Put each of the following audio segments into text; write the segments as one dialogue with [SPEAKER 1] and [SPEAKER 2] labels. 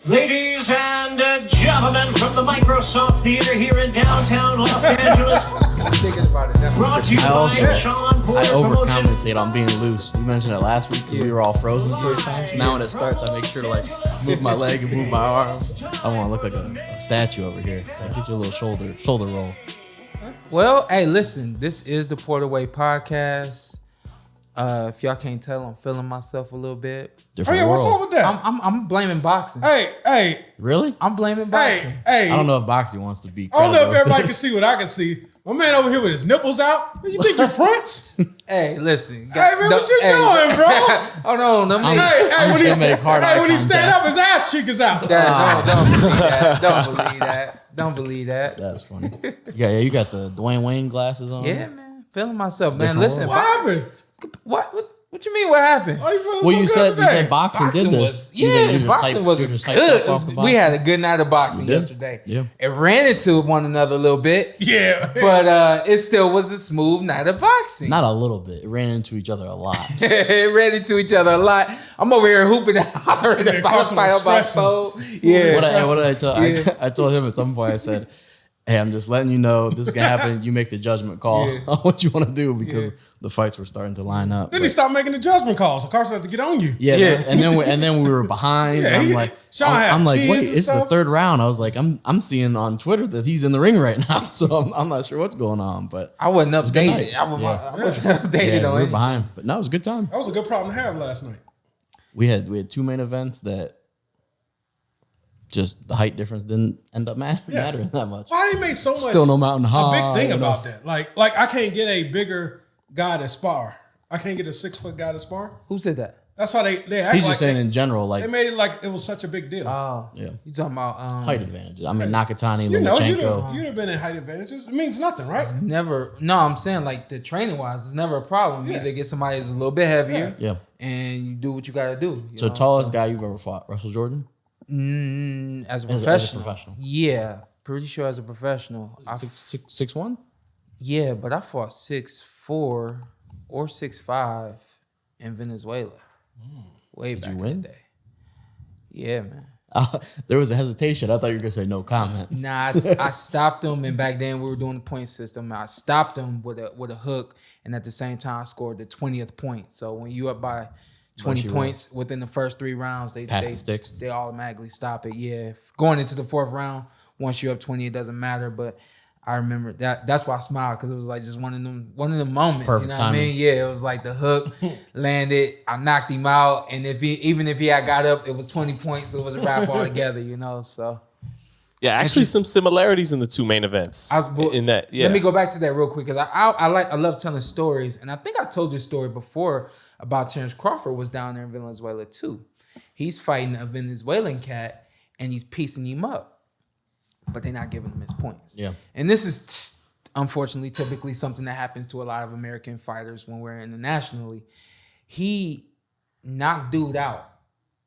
[SPEAKER 1] Ladies and gentlemen, from the Microsoft Theater here in downtown Los Angeles, brought to you by Shawn Porter.
[SPEAKER 2] I overcompensate on being loose. We mentioned it last week because we were all frozen the first time. So now when it starts, I make sure to like move my leg and move my arm. I want to look like a statue over here. Get you a little shoulder roll.
[SPEAKER 3] Well, hey, listen, this is the Porter Way podcast. If y'all can't tell, I'm feeling myself a little bit.
[SPEAKER 2] Different
[SPEAKER 4] what's
[SPEAKER 2] world.
[SPEAKER 4] up with that?
[SPEAKER 3] I'm blaming boxing.
[SPEAKER 4] Hey.
[SPEAKER 2] Really?
[SPEAKER 3] I'm blaming boxing.
[SPEAKER 4] Hey.
[SPEAKER 2] I don't know if boxing wants to be.
[SPEAKER 4] I don't know if everybody can see what I can see. My man over here with his nipples out. You think you're Prince?
[SPEAKER 3] Hey, listen.
[SPEAKER 4] Hey, man, what you doing, bro?
[SPEAKER 3] Hold on.
[SPEAKER 4] When he stand up, his ass cheek is out.
[SPEAKER 3] Don't believe that.
[SPEAKER 2] That's funny. Yeah, you got the Dwayne Wayne glasses on.
[SPEAKER 3] Yeah, man. Feeling myself, man.
[SPEAKER 2] Different
[SPEAKER 3] Listen.
[SPEAKER 4] What happened?
[SPEAKER 3] What you mean? What happened?
[SPEAKER 4] Oh, you feeling
[SPEAKER 2] Well,
[SPEAKER 4] so
[SPEAKER 2] you
[SPEAKER 4] good
[SPEAKER 2] said
[SPEAKER 4] today?
[SPEAKER 2] boxing did this.
[SPEAKER 3] Boxing was good. We had a good night of boxing yesterday.
[SPEAKER 2] Yeah.
[SPEAKER 3] It ran into one another a little bit.
[SPEAKER 4] Yeah.
[SPEAKER 3] But it still was a smooth night of boxing.
[SPEAKER 2] Not a little bit. It ran into each other a lot.
[SPEAKER 3] It ran into each other a lot. I'm over here hooping and hollering about fight on my soul. Yeah.
[SPEAKER 2] What did I tell? I told him at some point, I said, hey, I'm just letting you know this is going to happen. You make the judgment call on what you want to do because the fights were starting to line up.
[SPEAKER 4] Then he stopped making the judgment calls. So Carson had to get on you.
[SPEAKER 2] Yeah. And then we were behind.
[SPEAKER 4] Yeah,
[SPEAKER 2] and I'm like, wait, it's the third round. I was like, I'm seeing on Twitter that he's in the ring right now. So I'm not sure what's going on. But
[SPEAKER 3] I wasn't updated. I wasn't updated on
[SPEAKER 2] we
[SPEAKER 3] it.
[SPEAKER 2] were behind. But no, it was a good time.
[SPEAKER 4] That was a good problem to have last night.
[SPEAKER 2] We had two main events that just the height difference didn't end up mattering that much.
[SPEAKER 4] Why did he make so much?
[SPEAKER 2] Still no mountain high.
[SPEAKER 4] A big thing about that. Like I can't get a bigger guy to spar. I can't get a 6-foot guy to spar.
[SPEAKER 3] Who said that?
[SPEAKER 4] That's how they act.
[SPEAKER 2] He's just saying in general, like
[SPEAKER 4] they made it like it was such a big deal.
[SPEAKER 3] Oh,
[SPEAKER 2] yeah.
[SPEAKER 3] You talking about
[SPEAKER 2] height advantages? I mean, Nakatani,
[SPEAKER 4] You know,
[SPEAKER 2] Lomachenko.
[SPEAKER 4] you'd have been in height advantages. It means nothing, right?
[SPEAKER 3] Never. No, I'm saying like the training wise, it's never a problem. You either get somebody who's a little bit heavier, and you do what you got to do.
[SPEAKER 2] So tallest guy you've ever fought, Russell Jordan?
[SPEAKER 3] As a professional.
[SPEAKER 2] As a professional.
[SPEAKER 3] Yeah, pretty sure as a professional.
[SPEAKER 2] 6'1"?
[SPEAKER 3] Yeah, but I fought 6'4" or 6'5" in Venezuela. Way back in the day. Yeah, man.
[SPEAKER 2] There was a hesitation. I thought you were gonna say no comment.
[SPEAKER 3] Nah, I stopped him, and back then we were doing the point system. I stopped him with a hook, and at the same time I scored the 20th point. So when you up by 20 points within the first 3 rounds, they
[SPEAKER 2] the sticks.
[SPEAKER 3] They automatically stop it. Yeah, going into the 4th round, once you're up 20, it doesn't matter. But I remember that. That's why I smiled, because it was like just one of them moments.
[SPEAKER 2] Perfect
[SPEAKER 3] you know
[SPEAKER 2] timing.
[SPEAKER 3] what I mean? Yeah, it was like the hook landed. I knocked him out, and even if he had got up, it was 20 points. So it was a wrap altogether. You know, so.
[SPEAKER 5] Yeah, actually, some similarities in the two main events. In that, yeah.
[SPEAKER 3] Let me go back to that real quick, because I love telling stories, and I think I told you a story before about Terrence Crawford was down there in Venezuela too. He's fighting a Venezuelan cat, and he's piecing him up, but they're not giving him his points.
[SPEAKER 2] Yeah,
[SPEAKER 3] and this is unfortunately typically something that happens to a lot of American fighters when we're internationally. He knocked dude out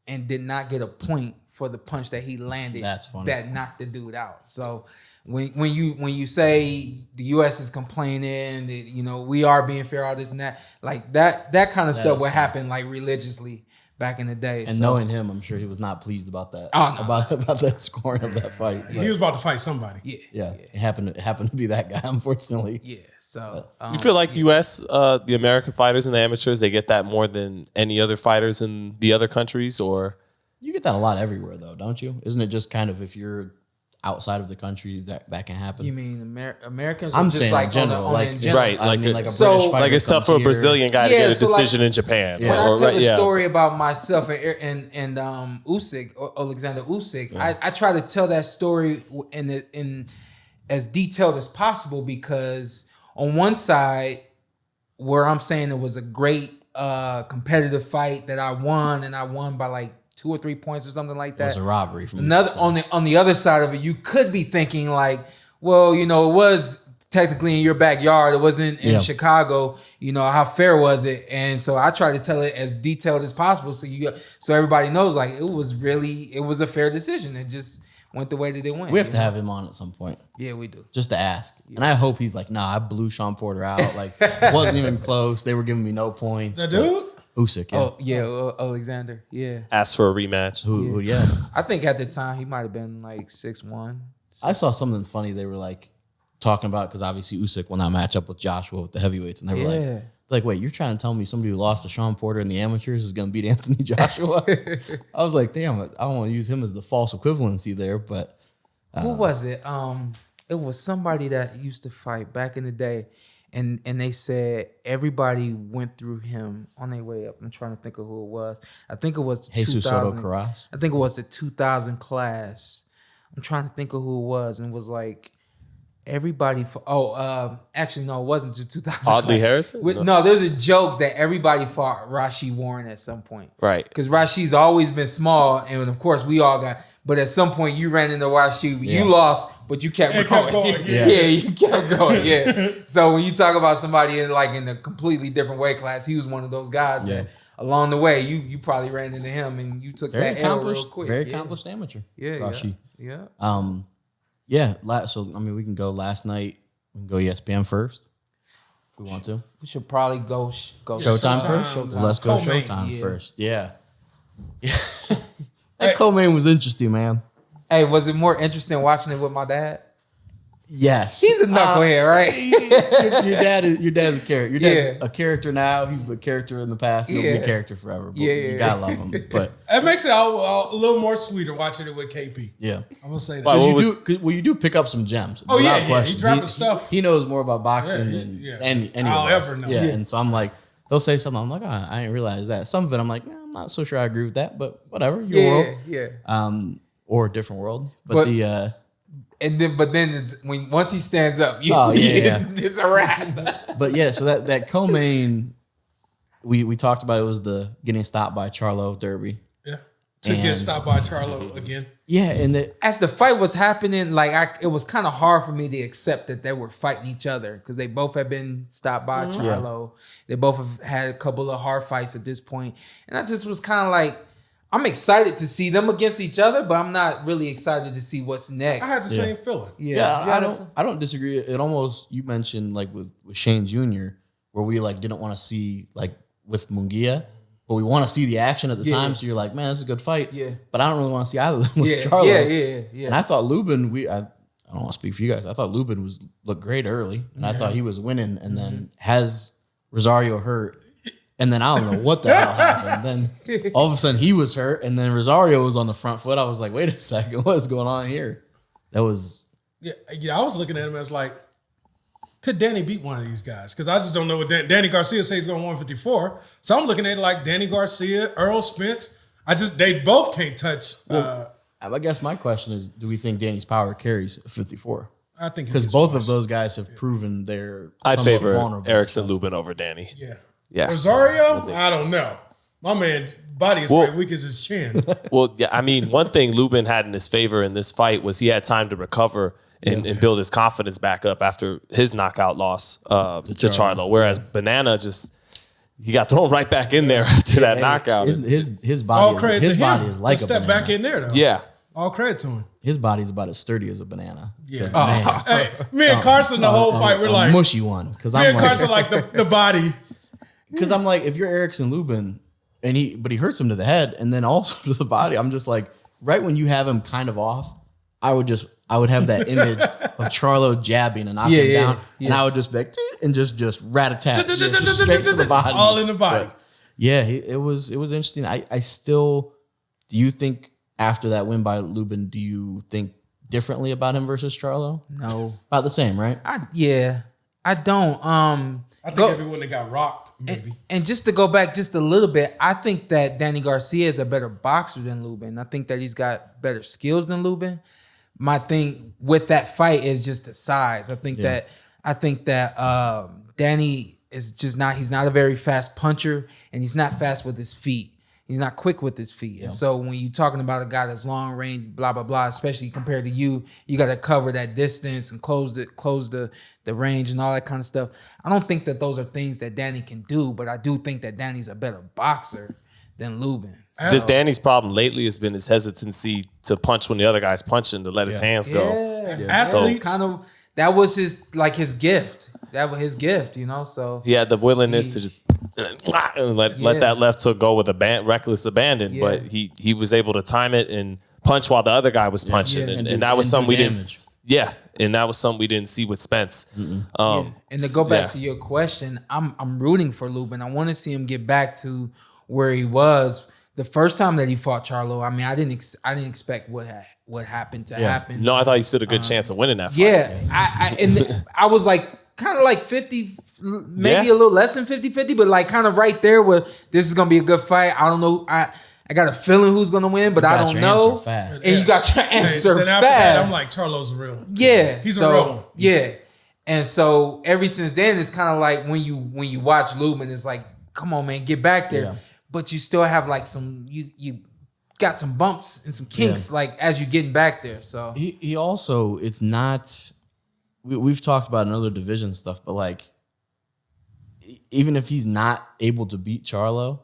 [SPEAKER 3] and did not get a point for the punch that he landed.
[SPEAKER 2] That's funny.
[SPEAKER 3] That knocked the dude out. So when you say the U.S. is complaining that, you know, we are being fair, all this and that, like that kind of stuff would happen like religiously back in the day.
[SPEAKER 2] And knowing him, I'm sure he was not pleased about that.
[SPEAKER 3] Oh, no.
[SPEAKER 2] About that scoring of that fight.
[SPEAKER 4] He was about to fight somebody.
[SPEAKER 2] Yeah. It happened to be that guy, unfortunately.
[SPEAKER 3] Yeah. So
[SPEAKER 5] you feel like U.S. The American fighters and the amateurs, they get that more than any other fighters in the other countries, or?
[SPEAKER 2] You get that a lot everywhere, though, don't you? Isn't it just kind of if you're outside of the country that can happen?
[SPEAKER 3] You mean Americans?
[SPEAKER 2] I'm
[SPEAKER 3] just
[SPEAKER 2] saying
[SPEAKER 3] like
[SPEAKER 2] in general,
[SPEAKER 3] in general.
[SPEAKER 5] Right?
[SPEAKER 2] I mean, like a
[SPEAKER 3] so,
[SPEAKER 2] British fighter
[SPEAKER 5] like it's tough for a Brazilian guy to get a decision in Japan.
[SPEAKER 3] When I tell a story about myself and Usyk, Alexander Usyk, I try to tell that story in as detailed as possible, because on one side, where I'm saying it was a great competitive fight that I won, and I won by like 2 or 3 points or something like that.
[SPEAKER 2] It was a robbery. From
[SPEAKER 3] another on the other side of it, you could be thinking like, well, you know, it was technically in your backyard. It wasn't in Chicago. You know, how fair was it? And so I try to tell it as detailed as possible, so everybody knows like it was a fair decision. It just went the way that it went.
[SPEAKER 2] We have to have him on at some point.
[SPEAKER 3] Yeah, we do.
[SPEAKER 2] Just to ask. Yeah. And I hope he's like, nah, I blew Shawn Porter out. Like, wasn't even close. They were giving me no points.
[SPEAKER 4] The dude?
[SPEAKER 2] Usyk, yeah.
[SPEAKER 3] Oh yeah, Alexander. Yeah.
[SPEAKER 5] Asked for a rematch.
[SPEAKER 2] Who, yeah.
[SPEAKER 3] I think at the time he might have been like 6'1".
[SPEAKER 2] I saw something funny. They were like talking about because obviously Usyk will not match up with Joshua with the heavyweights, and they were like, wait, you're trying to tell me somebody who lost to Shawn Porter in the amateurs is going to beat Anthony Joshua? I was like, damn, I don't want to use him as the false equivalency there, but
[SPEAKER 3] Who was it? It was somebody that used to fight back in the day, and they said everybody went through him on their way up. I'm trying to think of who it was. I think it was
[SPEAKER 2] Jesus Soto Carras.
[SPEAKER 3] I think it was the 2000 class. I'm trying to think of who it was, and it was like everybody. Actually, no, it wasn't the 2000.
[SPEAKER 5] Audley Harrison?
[SPEAKER 3] No, there's a joke that everybody fought Rashid Warren at some point,
[SPEAKER 5] Right.
[SPEAKER 3] Because Rashid's always been small, and of course we all got. But at some point, you ran into Rashid. You lost, but you kept going.
[SPEAKER 4] Yeah.
[SPEAKER 3] You kept going. Yeah. So when you talk about somebody in a completely different weight class, he was one of those guys that along the way, you probably ran into him and you took that L real quick.
[SPEAKER 2] Very accomplished amateur.
[SPEAKER 3] Yeah,
[SPEAKER 2] Rashid.
[SPEAKER 3] Yeah.
[SPEAKER 2] So I mean, we can go last night. We can go ESPN first if we want to.
[SPEAKER 3] We should probably go
[SPEAKER 2] Showtime first.
[SPEAKER 3] Showtime.
[SPEAKER 2] Let's go
[SPEAKER 4] Co-main.
[SPEAKER 2] Showtime first. Yeah. That co-main was interesting, man.
[SPEAKER 3] Hey, was it more interesting watching it with my dad?
[SPEAKER 2] Yes.
[SPEAKER 3] He's a knucklehead, right?
[SPEAKER 2] Your dad's a character. Your dad's a character now. He's been a character in the past. He'll be a character forever. But you gotta love him. But
[SPEAKER 4] It makes it a little more sweeter watching it with KP.
[SPEAKER 2] yeah.
[SPEAKER 4] I'm gonna say that.
[SPEAKER 2] Well, you do pick up some gems.
[SPEAKER 4] Oh,
[SPEAKER 2] without
[SPEAKER 4] yeah,
[SPEAKER 2] question.
[SPEAKER 4] he dropping stuff.
[SPEAKER 2] He knows more about boxing
[SPEAKER 4] Yeah,
[SPEAKER 2] than any
[SPEAKER 4] I'll
[SPEAKER 2] of us.
[SPEAKER 4] ever know.
[SPEAKER 2] Yeah,
[SPEAKER 4] Yeah.
[SPEAKER 2] and so I'm like, they'll say something. I'm like, I didn't realize that. Some of it, I'm like, I'm not so sure I agree with that, but whatever. Your world.
[SPEAKER 3] Yeah.
[SPEAKER 2] Or a different world. But the
[SPEAKER 3] And then it's once he stands up, it's a wrap.
[SPEAKER 2] But yeah, so that co-main, we talked about, it was the getting stopped by Charlo Derby.
[SPEAKER 4] Yeah. To get stopped by Charlo again.
[SPEAKER 2] Yeah, and
[SPEAKER 3] As the fight was happening, it was kind of hard for me to accept that they were fighting each other because they both had been stopped by Charlo. They both have had a couple of hard fights at this point, and I just was kind of like, I'm excited to see them against each other, but I'm not really excited to see what's next.
[SPEAKER 4] I had the same feeling.
[SPEAKER 2] I don't disagree. It almost, you mentioned like with Shane Jr., where we like didn't want to see like with Munguia, but we want to see the action at the time. So you're like, man, this is a good fight.
[SPEAKER 3] Yeah.
[SPEAKER 2] But I don't really want to see either of them with Charlo.
[SPEAKER 3] Yeah.
[SPEAKER 2] And I thought Lubin, I don't want to speak for you guys. I thought Lubin looked great early, and I thought he was winning, and then has Rosario hurt. And then I don't know what the hell happened. Then all of a sudden he was hurt, and then Rosario was on the front foot. I was like, wait a second, what is going on here? That was...
[SPEAKER 4] Yeah, I was looking at him as like, could Danny beat one of these guys? Because I just don't know what Danny Garcia says he's going 154. So I'm looking at it like Danny Garcia, Earl Spence. They both can't touch.
[SPEAKER 2] I guess my question is, do we think Danny's power carries 54?
[SPEAKER 4] I think
[SPEAKER 2] because both of those guys have proven they're
[SPEAKER 5] I favor
[SPEAKER 2] vulnerable.
[SPEAKER 5] Erickson Lubin over Danny.
[SPEAKER 4] Yeah. Rosario, I don't know. My man's body is very weak as his chin.
[SPEAKER 5] Well, yeah, I mean, one thing Lubin had in his favor in this fight was he had time to recover and build his confidence back up after his knockout loss to Charlo. Whereas Banana he got thrown right back in there after that knockout.
[SPEAKER 2] His body is like a
[SPEAKER 4] step
[SPEAKER 2] banana.
[SPEAKER 4] back in there though.
[SPEAKER 5] Yeah.
[SPEAKER 4] All credit to him.
[SPEAKER 2] His body's about as sturdy as a banana.
[SPEAKER 4] Yeah. Hey, me and Carson the whole fight, we're like
[SPEAKER 2] mushy one. Because
[SPEAKER 4] me and Carson like the body.
[SPEAKER 2] Because I'm like, if you're Erickson Lubin, but he hurts him to the head and then also to the body, I'm just like, right when you have him kind of off, I would have that image of Charlo jabbing and knocking him down, and I would just be like, and just rat-a-tat, just straight to the body,
[SPEAKER 4] all in the body.
[SPEAKER 2] But yeah, it was interesting. I still, do you think after that win by Lubin, do you think differently about him versus Charlo?
[SPEAKER 3] No,
[SPEAKER 2] about the same, right?
[SPEAKER 3] I don't.
[SPEAKER 4] I think everyone that got rocked, maybe.
[SPEAKER 3] And just to go back just a little bit, I think that Danny Garcia is a better boxer than Lubin. I think that he's got better skills than Lubin. My thing with that fight is just the size. I think that Danny is just not. He's not a very fast puncher, and he's not fast with his feet. He's not quick with his feet. And so when you're talking about a guy that's long range, blah, blah, blah, especially compared to you got to cover that distance and close the range and all that kind of stuff. I don't think that those are things that Danny can do, but I do think that Danny's a better boxer than Lubin. So,
[SPEAKER 5] just Danny's problem lately has been his hesitancy to punch when the other guy's punching, to let his hands go.
[SPEAKER 4] Athletes,
[SPEAKER 3] that was his gift. That was his gift, So
[SPEAKER 5] he had the willingness to just and let that left hook go with reckless abandon.
[SPEAKER 3] Yeah.
[SPEAKER 5] But he was able to time it and punch while the other guy was punching, and that was something we didn't. Yeah, and that was something we didn't see with Spence.
[SPEAKER 3] And to go back to your question, I'm rooting for Lubin. I want to see him get back to where he was the first time that he fought Charlo. I mean, I didn't expect what happened to happen.
[SPEAKER 5] No, I thought he stood a good chance of winning that fight.
[SPEAKER 3] Yeah, I was like kind of like 50, maybe a little less than 50-50, but like kind of right there where this is gonna be a good fight. I don't know. I got a feeling who's gonna win, but I don't know.
[SPEAKER 2] Fast.
[SPEAKER 3] And you got your answer
[SPEAKER 4] then
[SPEAKER 3] fast.
[SPEAKER 4] after that, I'm like, Charlo's real.
[SPEAKER 3] Yeah,
[SPEAKER 4] He's a real one.
[SPEAKER 3] Yeah, and so ever since then, it's kind of like when you watch Lubin, it's like, come on, man, get back there.
[SPEAKER 2] Yeah.
[SPEAKER 3] But you still have like some you got some bumps and some kinks like as you're getting back there. So
[SPEAKER 2] he also, it's not. We've talked about another division stuff, but like, even if he's not able to beat Charlo,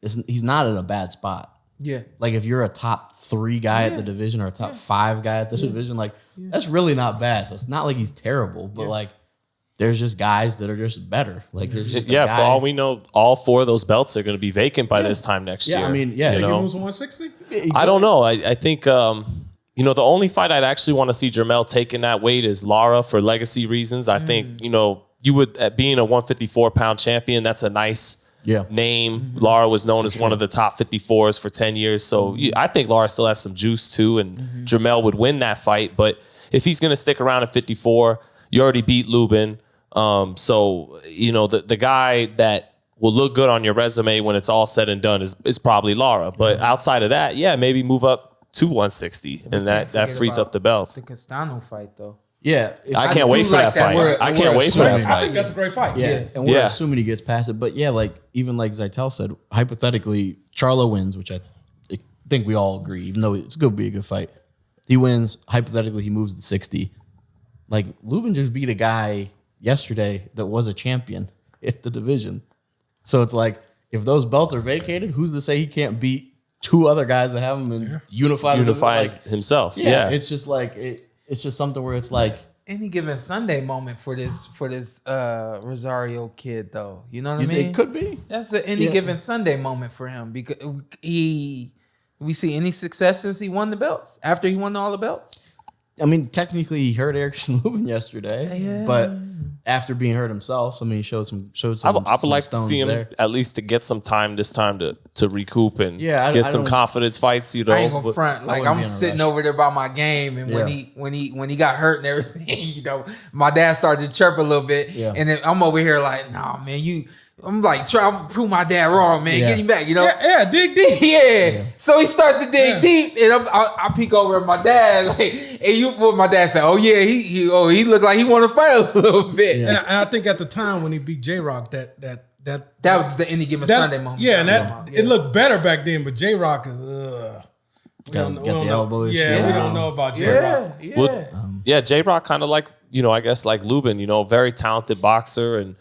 [SPEAKER 2] he's not in a bad spot.
[SPEAKER 3] yeah,
[SPEAKER 2] Like if you're a top 3 guy at the division or a top 5 guy at the division, like that's really not bad. So it's not like he's terrible, but like there's just guys that are just better. Like there's just
[SPEAKER 5] For all we know, all 4 of those belts are going to be vacant by this time next year.
[SPEAKER 2] I mean,
[SPEAKER 5] you
[SPEAKER 4] Think he
[SPEAKER 5] know?
[SPEAKER 4] moves to 160?
[SPEAKER 5] I don't know. I think the only fight I'd actually want to see Jermell taking that weight is Lara for legacy reasons. I think you would, at being a 154-pound champion, that's a nice name. Lara was known as one of the top 54s for 10 years. So I think Lara still has some juice too, and Jermell would win that fight. But if he's going to stick around at 54, you already beat Lubin. So the guy that will look good on your resume when it's all said and done is probably Lara. But outside of that, maybe move up to 160, and that frees up the belts.
[SPEAKER 3] the Castano fight though.
[SPEAKER 2] Yeah,
[SPEAKER 5] I can't wait for that fight. I can't wait for that
[SPEAKER 4] I
[SPEAKER 5] fight.
[SPEAKER 4] think that's a great fight.
[SPEAKER 2] Yeah, and we're assuming he gets past it. But like even like Zeitel said, hypothetically, Charlo wins, which I think we all agree, even though it's going to be a good fight. He wins. Hypothetically, he moves to 60. Like Lubin just beat a guy yesterday that was a champion at the division. So it's like, if those belts are vacated, who's to say he can't beat 2 other guys that have them and unify
[SPEAKER 5] himself?
[SPEAKER 2] Yeah, it's just like it's just something where it's like
[SPEAKER 3] Any given Sunday moment for this Rosario kid though. You know what I mean?
[SPEAKER 2] it could be.
[SPEAKER 3] That's an any given Sunday moment for him because we see any success since he won the belts after he won all the belts.
[SPEAKER 2] I mean, technically, he hurt Erickson Lubin yesterday, but after being hurt himself, he showed some.
[SPEAKER 5] I would like to see him at least to get some time this time to recoup and get some confidence fights.
[SPEAKER 3] I ain't gonna front. Like I'm sitting over there by my game, and when he got hurt and everything, my dad started to chirp a little bit, and then I'm over here like, nah, man, I'm like trying to prove my dad wrong, man. Get him back,
[SPEAKER 4] dig deep.
[SPEAKER 3] So he starts to dig deep, and I peek over at my dad, like, and what my dad said, oh yeah, he looked like he want to fight a little bit.
[SPEAKER 4] And I think at the time when he beat J-Rock, that
[SPEAKER 3] was the any given Sunday moment.
[SPEAKER 4] Yeah, and it looked better back then, but J-Rock is
[SPEAKER 2] got the elbow issue.
[SPEAKER 4] Yeah, we don't know about J-Rock.
[SPEAKER 5] J-Rock kind of like, I guess like Lubin, very talented boxer, and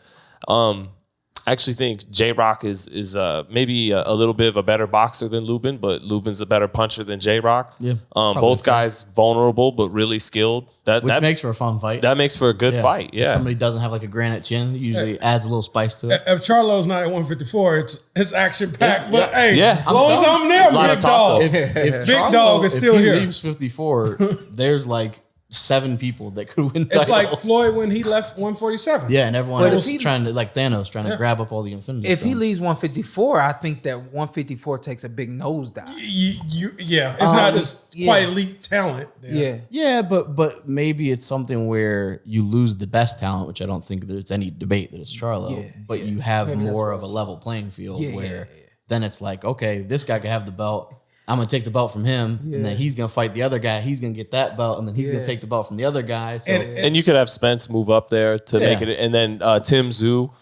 [SPEAKER 5] I actually think J-Rock is maybe a little bit of a better boxer than Lubin, but Lubin's a better puncher than J-Rock. Yeah, both guys vulnerable but really skilled. That
[SPEAKER 2] makes for a fun fight.
[SPEAKER 5] That makes for a good fight. Yeah,
[SPEAKER 2] if somebody doesn't have like a granite chin, it usually adds a little spice to it.
[SPEAKER 4] If Charlo's not at 154, it's action packed. But hey,
[SPEAKER 5] as
[SPEAKER 4] long as I'm there, big dog.
[SPEAKER 2] If
[SPEAKER 4] Big
[SPEAKER 2] Charlo,
[SPEAKER 4] dog is still
[SPEAKER 2] if he
[SPEAKER 4] here.
[SPEAKER 2] leaves 54, there's like 7 people that could win
[SPEAKER 4] It's
[SPEAKER 2] titles.
[SPEAKER 4] like Floyd when he left 147.
[SPEAKER 2] Yeah, and everyone else trying to, like Thanos, trying to grab up all the Infinity
[SPEAKER 3] If
[SPEAKER 2] Stones.
[SPEAKER 3] he leaves 154, I think that 154 takes a big nosedive.
[SPEAKER 4] It's not just quite elite talent.
[SPEAKER 2] Yeah, but maybe it's something where you lose the best talent, which I don't think there's any debate that it's Charlo, but you have maybe more of a level playing field where then it's like, okay, this guy can have the belt. I'm going to take the belt from him, and then he's going to fight the other guy. He's going to get that belt, and then he's going to take the belt from the other guy. So.
[SPEAKER 5] And you could have Spence move up there to make it. And then Tim Tszyu,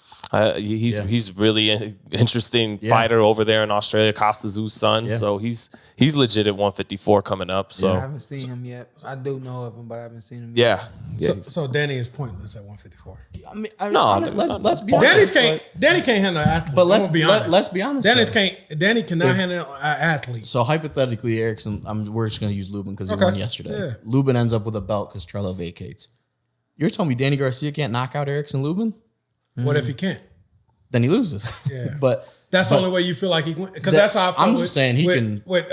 [SPEAKER 5] he's really an interesting fighter over there in Australia, Costa Tszyu's son. So he's legit at 154 coming up. So
[SPEAKER 3] I haven't seen him yet. I do know of him, but I haven't seen him yet.
[SPEAKER 4] So Danny is pointless at 154.
[SPEAKER 2] I mean, let's be honest.
[SPEAKER 4] Danny can't handle an athlete.
[SPEAKER 2] But let's be honest.
[SPEAKER 4] Danny cannot handle an athlete.
[SPEAKER 2] So hypothetically, Erickson, we're just going to use Lubin because he won yesterday. Yeah. Lubin ends up with a belt because Charlo vacates. You're telling me Danny Garcia can't knock out Erickson Lubin?
[SPEAKER 4] What if he can't?
[SPEAKER 2] then he loses.
[SPEAKER 4] Yeah.
[SPEAKER 2] but
[SPEAKER 4] that's the only way you feel like he wins. Because that's how I felt
[SPEAKER 2] I'm just saying he can
[SPEAKER 4] with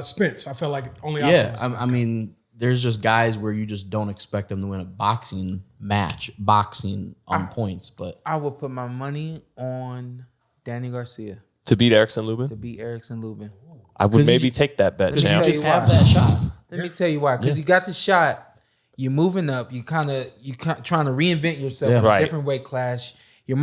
[SPEAKER 4] Spence. I felt like only
[SPEAKER 2] yeah.
[SPEAKER 4] option was
[SPEAKER 2] I mean, there's just guys where you just don't expect them to win a boxing match, on points. But
[SPEAKER 3] I would put my money on Danny Garcia
[SPEAKER 5] To beat Erickson Lubin?
[SPEAKER 3] to beat Erickson Lubin.
[SPEAKER 5] I would maybe take that bet,
[SPEAKER 2] because you
[SPEAKER 5] champ.
[SPEAKER 2] just
[SPEAKER 3] Tell you
[SPEAKER 2] have
[SPEAKER 3] why.
[SPEAKER 2] that shot.
[SPEAKER 3] Let me tell you why. Because you got the shot, you're moving up, you trying to reinvent yourself in
[SPEAKER 5] Right.
[SPEAKER 3] a different weight class. You're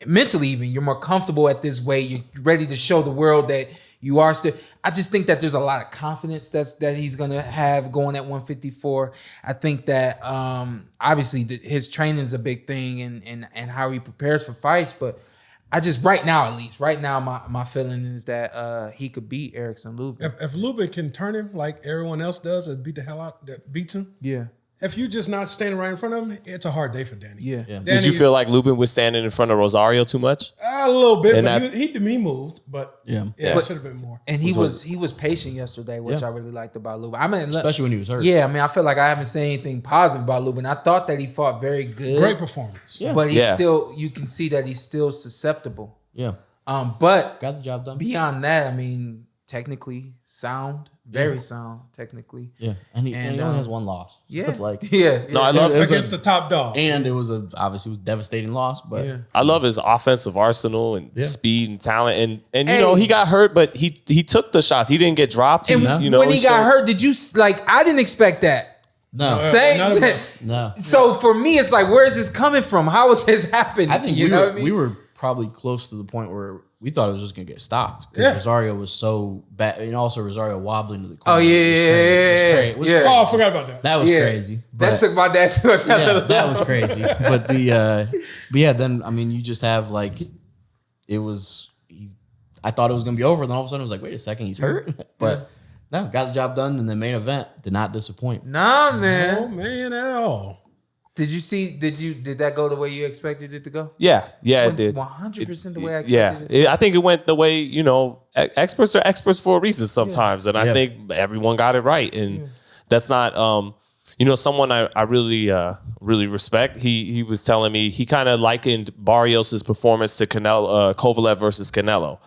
[SPEAKER 3] mentally even. You're more comfortable at this weight. You're ready to show the world that you are still. I just think that there's a lot of confidence that he's gonna have going at 154. I think that obviously his training is a big thing and how he prepares for fights. But I just right now my feeling is that he could beat Erickson Lubin.
[SPEAKER 4] If Lubin can turn him like everyone else does and beat the hell out, that beats him.
[SPEAKER 3] Yeah.
[SPEAKER 4] If you just not standing right in front of him, it's a hard day for Danny.
[SPEAKER 3] Yeah.
[SPEAKER 4] Danny,
[SPEAKER 5] Did you feel like Lubin was standing in front of Rosario too much?
[SPEAKER 4] a little bit,
[SPEAKER 5] And
[SPEAKER 4] but
[SPEAKER 5] that-
[SPEAKER 4] he moved, but
[SPEAKER 2] Yeah.
[SPEAKER 4] it should have been more.
[SPEAKER 3] And he was patient yesterday, which I really liked about Lubin. I mean,
[SPEAKER 2] Especially when he was hurt.
[SPEAKER 3] Yeah, I mean, I feel like I haven't seen anything positive about Lubin. I thought that he fought very good,
[SPEAKER 4] Great performance.
[SPEAKER 2] Yeah.
[SPEAKER 3] but
[SPEAKER 5] Yeah.
[SPEAKER 3] you can see that he's still susceptible.
[SPEAKER 2] Yeah.
[SPEAKER 3] But
[SPEAKER 2] Got the job done.
[SPEAKER 3] beyond that, I mean, technically sound, very sound, technically.
[SPEAKER 2] Yeah. And he only has one loss.
[SPEAKER 3] Yeah,
[SPEAKER 2] It's like
[SPEAKER 3] yeah.
[SPEAKER 5] No, I love
[SPEAKER 2] It was
[SPEAKER 4] Against the top dog.
[SPEAKER 2] and it was obviously it was a devastating loss, but
[SPEAKER 5] I love his offensive arsenal and speed and talent. And you
[SPEAKER 3] Hey.
[SPEAKER 5] know, he got hurt, but he took the shots. He didn't get dropped.
[SPEAKER 3] And
[SPEAKER 5] You know,
[SPEAKER 3] when he got
[SPEAKER 5] showed-
[SPEAKER 3] hurt, did you I didn't expect that.
[SPEAKER 2] no.
[SPEAKER 3] Same.
[SPEAKER 4] none of us.
[SPEAKER 2] No.
[SPEAKER 3] So for me, it's like, where is this coming from? How is this happening?
[SPEAKER 2] I think
[SPEAKER 3] you know what I mean?
[SPEAKER 2] we were probably close to the point where we thought it was just gonna get stopped because
[SPEAKER 4] Yeah.
[SPEAKER 2] Rosario was so bad, and also Rosario wobbling to the corner.
[SPEAKER 3] Oh yeah,
[SPEAKER 2] It was
[SPEAKER 3] yeah.
[SPEAKER 4] Oh, I forgot about that.
[SPEAKER 2] That was
[SPEAKER 3] Yeah.
[SPEAKER 2] crazy.
[SPEAKER 3] That
[SPEAKER 2] But
[SPEAKER 3] took my dad to another
[SPEAKER 2] yeah,
[SPEAKER 3] level.
[SPEAKER 2] that was crazy. But then I mean, you just have like it was. I thought it was gonna be over, then all of a sudden it was like, wait a second, he's hurt. But no, got the job done, and the main event did not disappoint.
[SPEAKER 3] Nah, man.
[SPEAKER 4] Oh man, at all.
[SPEAKER 3] Did you see? Did that go the way you expected it to go?
[SPEAKER 5] Yeah, it did.
[SPEAKER 3] 100% the way I expected
[SPEAKER 5] Yeah,
[SPEAKER 3] it.
[SPEAKER 5] I think it went the way, you know, experts are experts for a reason sometimes. And I think everyone got it right. And that's not, you know, someone I really, really respect. He was telling me he kind of likened Barrios' performance to Kovalev versus Canelo.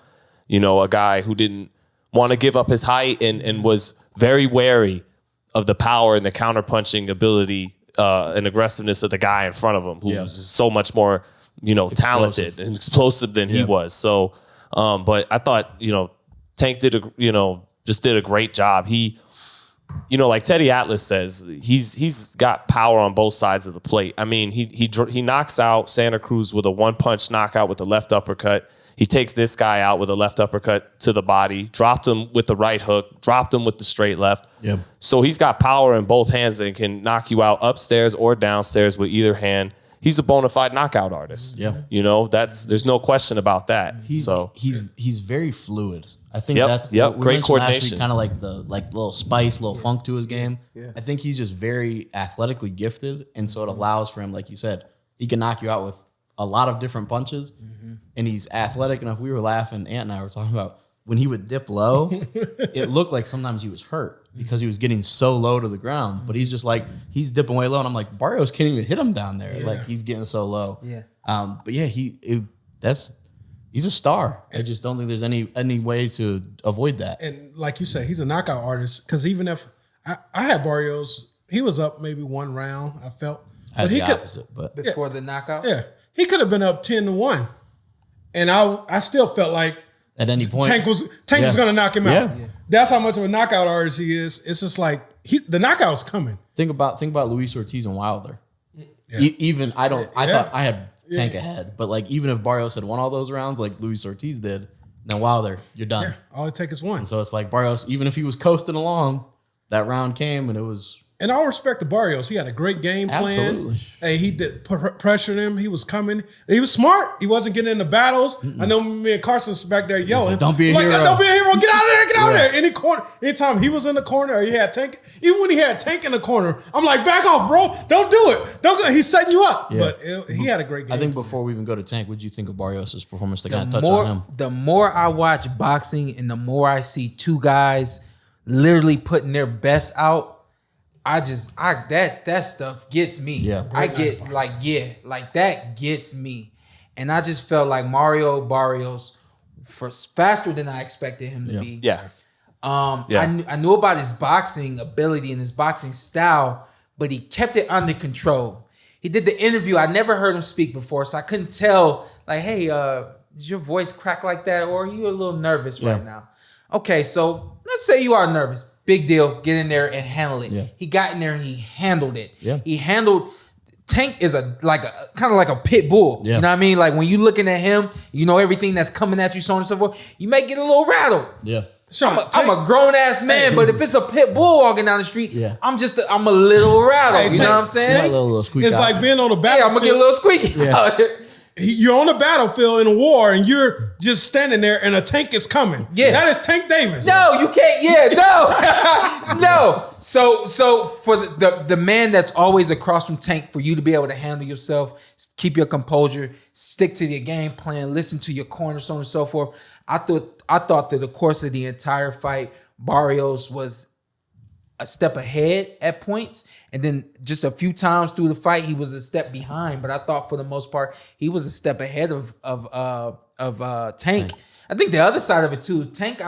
[SPEAKER 5] You know, a guy who didn't want to give up his height and was very wary of the power and the counterpunching ability and aggressiveness of the guy in front of him, who was so much more, you know, talented and explosive than he was. So, but I thought, you know, Tank did a great job. He, you know, like Teddy Atlas says, he's got power on both sides of the plate. I mean, he knocks out Santa Cruz with a one-punch knockout with the left uppercut. He takes this guy out with a left uppercut to the body, dropped him with the right hook, dropped him with the straight left.
[SPEAKER 2] Yep.
[SPEAKER 5] So he's got power in both hands and can knock you out upstairs or downstairs with either hand. He's a bona fide knockout artist.
[SPEAKER 2] Yeah.
[SPEAKER 5] You know, there's no question about that.
[SPEAKER 2] He's very fluid. I think
[SPEAKER 5] Yep,
[SPEAKER 2] that's
[SPEAKER 5] yep,
[SPEAKER 2] what we great
[SPEAKER 5] mentioned
[SPEAKER 2] coordination.
[SPEAKER 5] coordination.
[SPEAKER 2] Kind of like little spice, little funk to his game. Yeah. I think he's just very athletically gifted, and so it allows for him, like you said, he can knock you out with a lot of different punches, and he's athletic enough. We were laughing, Ant and I were talking about when he would dip low, it looked like sometimes he was hurt because he was getting so low to the ground. But he's just like, he's dipping way low, and I'm like, Barrios can't even hit him down there. Yeah. Like he's getting so low.
[SPEAKER 3] Yeah.
[SPEAKER 2] But yeah, he's a star. I just don't think there's any way to avoid that.
[SPEAKER 4] And like you say, he's a knockout artist. Because even if I had Barrios, he was up maybe one round, I felt.
[SPEAKER 2] I had
[SPEAKER 4] he
[SPEAKER 2] the
[SPEAKER 4] could,
[SPEAKER 2] opposite, but
[SPEAKER 3] Before the knockout?
[SPEAKER 4] yeah, he could have been up 10-1. And I still felt like
[SPEAKER 2] at any point,
[SPEAKER 4] Tank was going to knock him out.
[SPEAKER 2] Yeah.
[SPEAKER 4] That's how much of a knockout artist he is. It's just like the knockout's coming.
[SPEAKER 2] think about Luis Ortiz and Wilder.
[SPEAKER 4] Yeah.
[SPEAKER 2] Even I thought I had Tank ahead, but like even if Barrios had won all those rounds like Luis Ortiz did, then Wilder, you're done.
[SPEAKER 4] Yeah, all it takes is one.
[SPEAKER 2] So it's like Barrios, even if he was coasting along, that round came and it was.
[SPEAKER 4] And all respect to Barrios, he had a great game plan.
[SPEAKER 2] Absolutely.
[SPEAKER 4] Hey, he did pressure him. He was coming. He was smart. He wasn't getting into battles. I know me and Carson's back there yelling,
[SPEAKER 2] "Don't be a hero.
[SPEAKER 4] Don't be a hero. Get out of there. Get out of there." Anytime he was in the corner or he had Tank, even when he had Tank in the corner, I'm like, back off, bro. Don't do it. Don't go. He's setting you up.
[SPEAKER 2] Yeah.
[SPEAKER 4] But he had a great game.
[SPEAKER 2] I think before we even go to Tank, what do you think of Barrios' performance? To kind of
[SPEAKER 3] The
[SPEAKER 2] touch on him.
[SPEAKER 3] the more I watch boxing and the more I see two guys literally putting their best out, that stuff gets me.
[SPEAKER 2] Yeah.
[SPEAKER 3] I get like that gets me. And I just felt like Mario Barrios was faster than I expected him to be.
[SPEAKER 5] Yeah.
[SPEAKER 3] I knew about his boxing ability and his boxing style, but he kept it under control. He did the interview. I never heard him speak before, so I couldn't tell, like, hey, did your voice crack like that, or are you a little nervous right now? Okay, so let's say you are nervous. Big deal. Get in there and handle it. Yeah. He got in there and he handled it. Yeah. He handled. Tank is kind of like a pit bull. Yeah. You know what I mean? Like when you looking at him, you know everything that's coming at you, so on and so forth. You may get a little rattled. Yeah. Sean, I'm a grown ass man, but if it's a pit bull walking down the street, I'm a little rattled. You know what I'm saying?
[SPEAKER 4] It's like being on the battlefield.
[SPEAKER 3] Yeah, I'm gonna get a little squeaky. Yeah.
[SPEAKER 4] You're on the battlefield in a war, and you're just standing there, and a tank is coming. Yeah, that is Tank Davis.
[SPEAKER 3] No, you can't. Yeah, no, no. So for the man that's always across from Tank, for you to be able to handle yourself, keep your composure, stick to your game plan, listen to your corner, so on and so forth. I thought that the course of the entire fight, Barrios was a step ahead at points, and then just a few times through the fight he was a step behind. But I thought for the most part he was a step ahead of Tank. I think the other side of it too, Tank.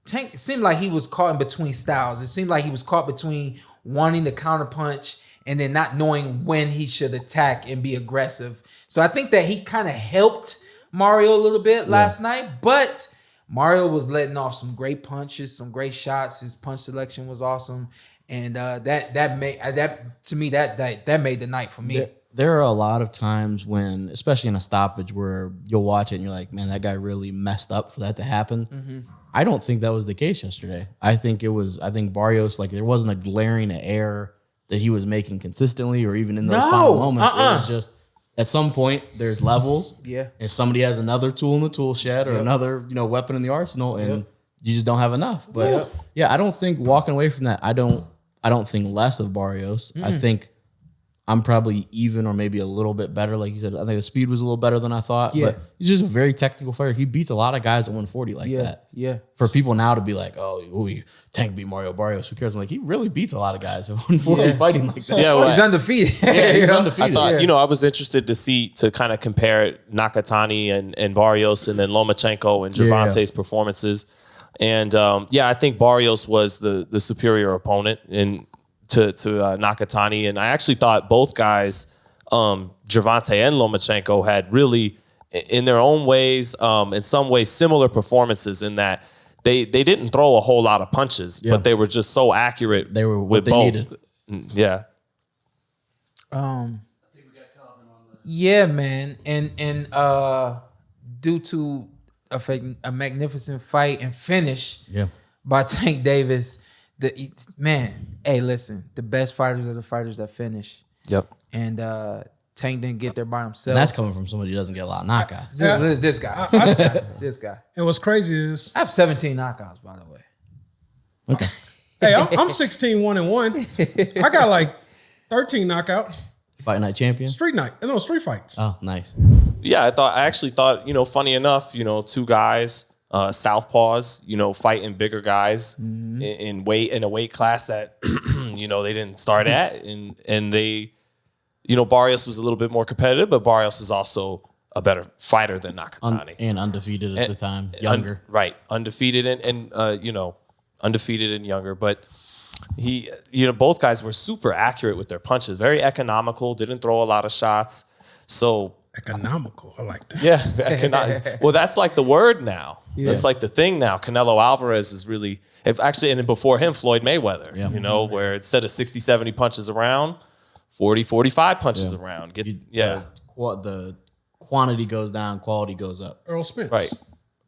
[SPEAKER 3] Tank. It seemed like he was caught in between styles. It seemed like he was caught between wanting to counterpunch and then not knowing when he should attack and be aggressive. So I think that he kind of helped Mario a little bit last night, but Mario was letting off some great punches, some great shots. His punch selection was awesome, and that made the night for me.
[SPEAKER 2] There are a lot of times when, especially in a stoppage, where you'll watch it and you're like, man, that guy really messed up for that to happen. Mm-hmm. I don't think that was the case yesterday. I think Barrios, like, there wasn't a glaring error that he was making consistently or even in those final moments. It was just, at some point, there's levels. Yeah. And somebody has another tool in the tool shed or another, weapon in the arsenal, and you just don't have enough. But I don't think walking away from that, I don't think less of Barrios. I think I'm probably even or maybe a little bit better. Like you said, I think the speed was a little better than I thought. Yeah. But he's just a very technical fighter. He beats a lot of guys at 140 like that. Yeah. For people now to be like, oh, Tank beat Mario Barrios, who cares? I'm like, he really beats a lot of guys at 140 fighting like that.
[SPEAKER 3] Yeah, he's undefeated.
[SPEAKER 2] He's undefeated.
[SPEAKER 5] I thought, I was interested to kind of compare Nakatani and Barrios and then Lomachenko and Gervonta's performances. And I think Barrios was the superior opponent to Nakatani, and I actually thought both guys, Gervonta and Lomachenko, had really, in their own ways, in some ways, similar performances in that they didn't throw a whole lot of punches, but they were just so accurate.
[SPEAKER 2] They were what they both
[SPEAKER 5] needed. Yeah.
[SPEAKER 3] I think we got Calvin on the. Yeah, man, and due to a magnificent fight and finish, by Tank Davis. Hey, listen, the best fighters are the fighters that finish. Yep. And Tank didn't get there by himself.
[SPEAKER 2] And that's coming from somebody who doesn't get a lot of knockouts.
[SPEAKER 3] This guy. This guy.
[SPEAKER 4] And what's crazy is
[SPEAKER 3] I have 17 knockouts, by the way.
[SPEAKER 2] Okay.
[SPEAKER 4] Hey, I'm 16-1-1. I got like 13 knockouts.
[SPEAKER 2] Fight night champion?
[SPEAKER 4] Street fights.
[SPEAKER 2] Oh, nice.
[SPEAKER 5] Yeah, I actually thought, funny enough, two guys, southpaws, fighting bigger guys in a weight class that they didn't start at, and they, Barrios was a little bit more competitive, but Barrios is also a better fighter than Nakatani
[SPEAKER 2] and undefeated at the time, younger,
[SPEAKER 5] right? Undefeated and undefeated and younger, but he, both guys were super accurate with their punches, very economical, didn't throw a lot of shots, so.
[SPEAKER 4] Economical, I like that.
[SPEAKER 5] Yeah, well, that's like the word now. Yeah. That's like the thing now. Canelo Alvarez is really, and then before him, Floyd Mayweather, where instead of 60, 70 punches around, 40, 45 punches around.
[SPEAKER 2] The quantity goes down, quality goes up.
[SPEAKER 4] Earl Spence.
[SPEAKER 5] Right.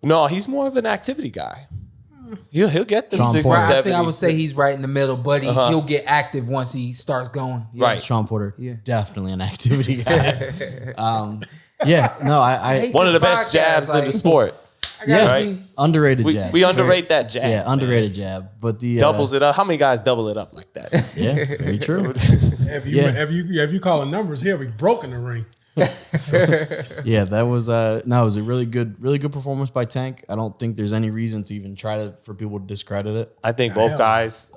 [SPEAKER 5] No, he's more of an activity guy. He'll get them 60, 70.
[SPEAKER 3] I think I would say he's right in the middle, but he'll get active once he starts going.
[SPEAKER 5] Yeah. Right.
[SPEAKER 2] Shawn Porter, definitely an activity guy. I
[SPEAKER 5] one of the best jabs in the sport.
[SPEAKER 2] Right? Underrated jab.
[SPEAKER 5] We underrate that jab.
[SPEAKER 2] Yeah, underrated jab. But the
[SPEAKER 5] doubles it up. How many guys double it up like that?
[SPEAKER 2] Yeah, very true.
[SPEAKER 4] If you calling numbers, he'll be broke in the ring.
[SPEAKER 2] Yeah, that was it was a really good performance by Tank. I don't think there's any reason to even for people to discredit it.
[SPEAKER 5] I think both guys,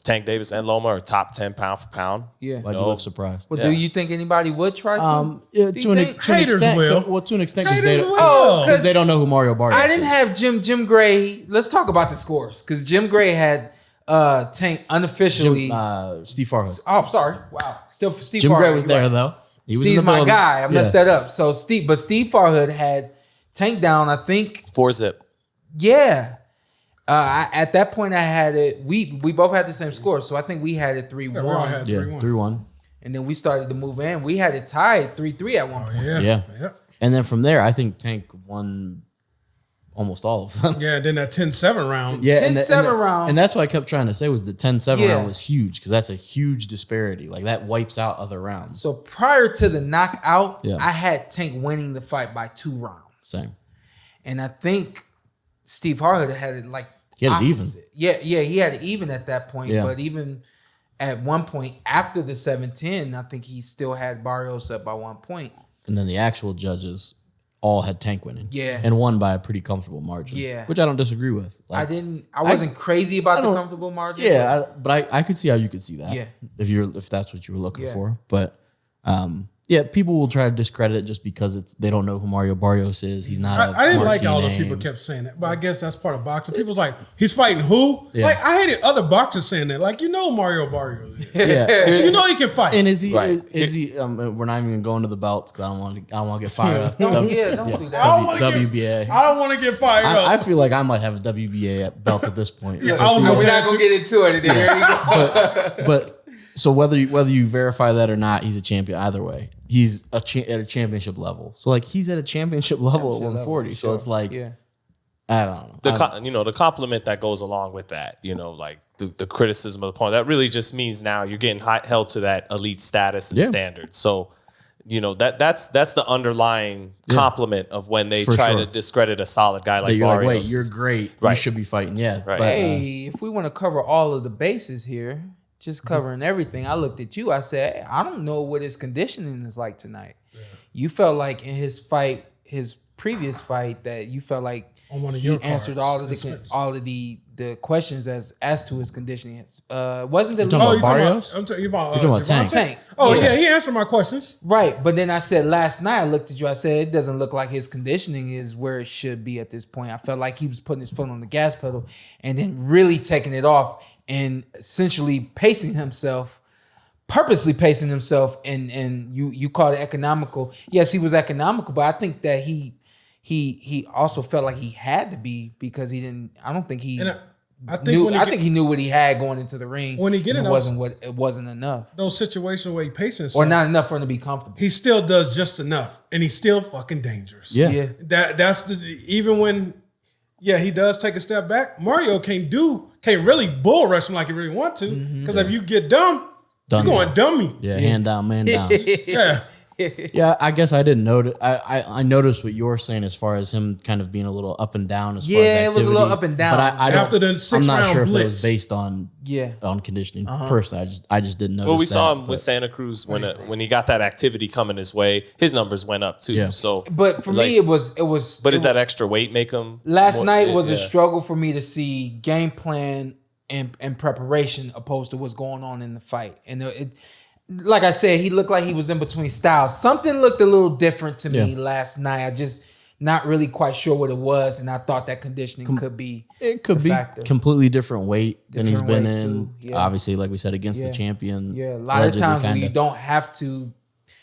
[SPEAKER 5] Tank Davis and Loma are top 10 pound for pound.
[SPEAKER 3] Yeah.
[SPEAKER 2] Why'd you look surprised?
[SPEAKER 3] Well, do you think anybody would try to?
[SPEAKER 2] To an extent,
[SPEAKER 4] will.
[SPEAKER 2] well, to an extent,
[SPEAKER 4] Haters will.
[SPEAKER 2] because they don't know who Mario Barrios is.
[SPEAKER 3] I didn't have Jim Gray. Let's talk about the scores because Jim Gray had Tank unofficially.
[SPEAKER 2] Steve Farhood.
[SPEAKER 3] Oh, I'm sorry. Wow. Still Steve
[SPEAKER 2] Jim
[SPEAKER 3] Farhood.
[SPEAKER 2] Gray was there though. He was
[SPEAKER 3] Steve's
[SPEAKER 2] in the
[SPEAKER 3] my
[SPEAKER 2] building.
[SPEAKER 3] guy. I messed that up. So Steve Farhood had Tank down. I think
[SPEAKER 5] 4-zip.
[SPEAKER 3] Yeah. At that point, I had it. We both had the same score, so I think we had it 3-1.
[SPEAKER 4] Yeah, we all had 3-1.
[SPEAKER 2] 3-1.
[SPEAKER 3] And then we started to move in. We had it tied 3-3 at one point.
[SPEAKER 2] Yeah. And then from there, I think Tank won almost all of them.
[SPEAKER 4] Yeah, then that 10-7 round.
[SPEAKER 2] Yeah,
[SPEAKER 3] 10-7 round.
[SPEAKER 2] And that's what I kept trying to say was the 10-7
[SPEAKER 3] Yeah.
[SPEAKER 2] round was huge because that's a huge disparity. Like that wipes out other rounds.
[SPEAKER 3] So prior to the knockout,
[SPEAKER 2] Yeah.
[SPEAKER 3] I had Tank winning the fight by 2 rounds.
[SPEAKER 2] Same.
[SPEAKER 3] And I think Steve Farhood had it like
[SPEAKER 2] He had it even.
[SPEAKER 3] opposite. Yeah, he had it even at that point.
[SPEAKER 2] Yeah.
[SPEAKER 3] But even at one point after the 7-10, I think he still had Barrios up by 1 point.
[SPEAKER 2] And then the actual judges all had Tank winning.
[SPEAKER 3] Yeah.
[SPEAKER 2] And won by a pretty comfortable margin.
[SPEAKER 3] Yeah.
[SPEAKER 2] Which I don't disagree with. Like,
[SPEAKER 3] I wasn't crazy about the
[SPEAKER 2] don't-
[SPEAKER 3] comfortable margin.
[SPEAKER 2] Yeah, but I could see how you could see that.
[SPEAKER 3] Yeah.
[SPEAKER 2] If that's what you were looking
[SPEAKER 3] Yeah.
[SPEAKER 2] for. But yeah, people will try to discredit it just because they don't know who Mario Barrios is. He's not.
[SPEAKER 4] I didn't like
[SPEAKER 2] marquee
[SPEAKER 4] all the
[SPEAKER 2] name.
[SPEAKER 4] people kept saying that, but I guess that's part of boxing. People's like, he's fighting who?
[SPEAKER 2] Yeah.
[SPEAKER 4] Like, I hated other boxers saying that. Like, Mario Barrios is.
[SPEAKER 2] Yeah.
[SPEAKER 4] You know he can fight.
[SPEAKER 2] And is he?
[SPEAKER 5] Right.
[SPEAKER 2] Is he? We're not even gonna go into the belts because I don't want to get fired up.
[SPEAKER 3] Don't do that.
[SPEAKER 4] I don't wanna
[SPEAKER 2] WBA.
[SPEAKER 4] I don't want to get fired up.
[SPEAKER 2] I feel like I might have a WBA belt at this point.
[SPEAKER 4] Yeah, I was gonna
[SPEAKER 3] We're
[SPEAKER 4] say
[SPEAKER 3] not
[SPEAKER 4] that
[SPEAKER 3] gonna
[SPEAKER 4] too.
[SPEAKER 3] get into it. There you go.
[SPEAKER 2] But so whether you verify that or not, he's a champion either way. He's at a championship level. So like he's at a championship level at 140. So it's like I don't know.
[SPEAKER 5] The compliment that goes along with that, like the criticism of the opponent, that really just means now you're getting held to that elite status and standard. So, that's the underlying compliment of when they try to discredit a solid guy like
[SPEAKER 2] that you're like,
[SPEAKER 5] Barrios.
[SPEAKER 2] wait, you're great. You
[SPEAKER 5] Right.
[SPEAKER 2] should be fighting. Yeah.
[SPEAKER 5] Right.
[SPEAKER 2] But,
[SPEAKER 3] Hey, if we want to cover all of the bases here, just covering everything, I looked at you. I said, hey, I don't know what his conditioning is like tonight. Yeah. You felt like in his fight, his previous fight, that you felt like
[SPEAKER 4] On one of
[SPEAKER 3] he
[SPEAKER 4] your
[SPEAKER 3] answered
[SPEAKER 4] cards,
[SPEAKER 3] all of the questions as to his conditioning. Wasn't the
[SPEAKER 2] talking about
[SPEAKER 4] you
[SPEAKER 2] Barrios?
[SPEAKER 4] talking about
[SPEAKER 2] You're talking about Tank.
[SPEAKER 3] Tank?
[SPEAKER 4] Oh, yeah, he answered my questions.
[SPEAKER 3] Right, but then I said last night, I looked at you, I said, it doesn't look like his conditioning is where it should be at this point. I felt like he was putting his foot on the gas pedal and then really taking it off and essentially purposely pacing himself, and you call it economical. Yes, he was economical, but I think that he also felt like he had to be because he didn't. I don't think he.
[SPEAKER 4] And I think
[SPEAKER 3] he knew what he had going into the ring.
[SPEAKER 4] When he get in
[SPEAKER 3] it wasn't enough,
[SPEAKER 4] those situations where he pacing himself,
[SPEAKER 3] or not enough for him to be comfortable.
[SPEAKER 4] he still does just enough, and he's still fucking dangerous.
[SPEAKER 2] Yeah.
[SPEAKER 4] That's even when he does take a step back. Mario can't really bull rush him like he really want to, because if you get dumb, you're going dummy.
[SPEAKER 2] Yeah, hand down, man down.
[SPEAKER 4] Yeah.
[SPEAKER 2] Yeah, I guess I didn't notice. I noticed what you're saying as far as him kind of being a little up and down as far as activity.
[SPEAKER 3] It was a little up and down.
[SPEAKER 2] But I don't,
[SPEAKER 4] After the
[SPEAKER 2] I'm not
[SPEAKER 4] 6-round
[SPEAKER 2] sure if it
[SPEAKER 4] blitz.
[SPEAKER 2] was based on conditioning. Personally, I just didn't notice.
[SPEAKER 5] Well, we saw
[SPEAKER 2] that,
[SPEAKER 5] him with Santa Cruz when he got that activity coming his way. His numbers went up too.
[SPEAKER 2] Yeah.
[SPEAKER 5] So,
[SPEAKER 3] But for me, it was.
[SPEAKER 5] But
[SPEAKER 3] it
[SPEAKER 5] is that extra weight make him?
[SPEAKER 3] last night was a
[SPEAKER 5] yeah.
[SPEAKER 3] struggle for me to see game plan and preparation opposed to what's going on in the fight. And like I said, he looked like he was in between styles. Something looked a little different to me last night. I just not really quite sure what it was, and I thought that conditioning could be.
[SPEAKER 2] It could be
[SPEAKER 3] factor.
[SPEAKER 2] completely different weight than he's
[SPEAKER 3] Different
[SPEAKER 2] been
[SPEAKER 3] weight,
[SPEAKER 2] in.
[SPEAKER 3] too. Yeah.
[SPEAKER 2] Obviously, like we said, against the champion.
[SPEAKER 3] Yeah, a lot of times when you don't have to,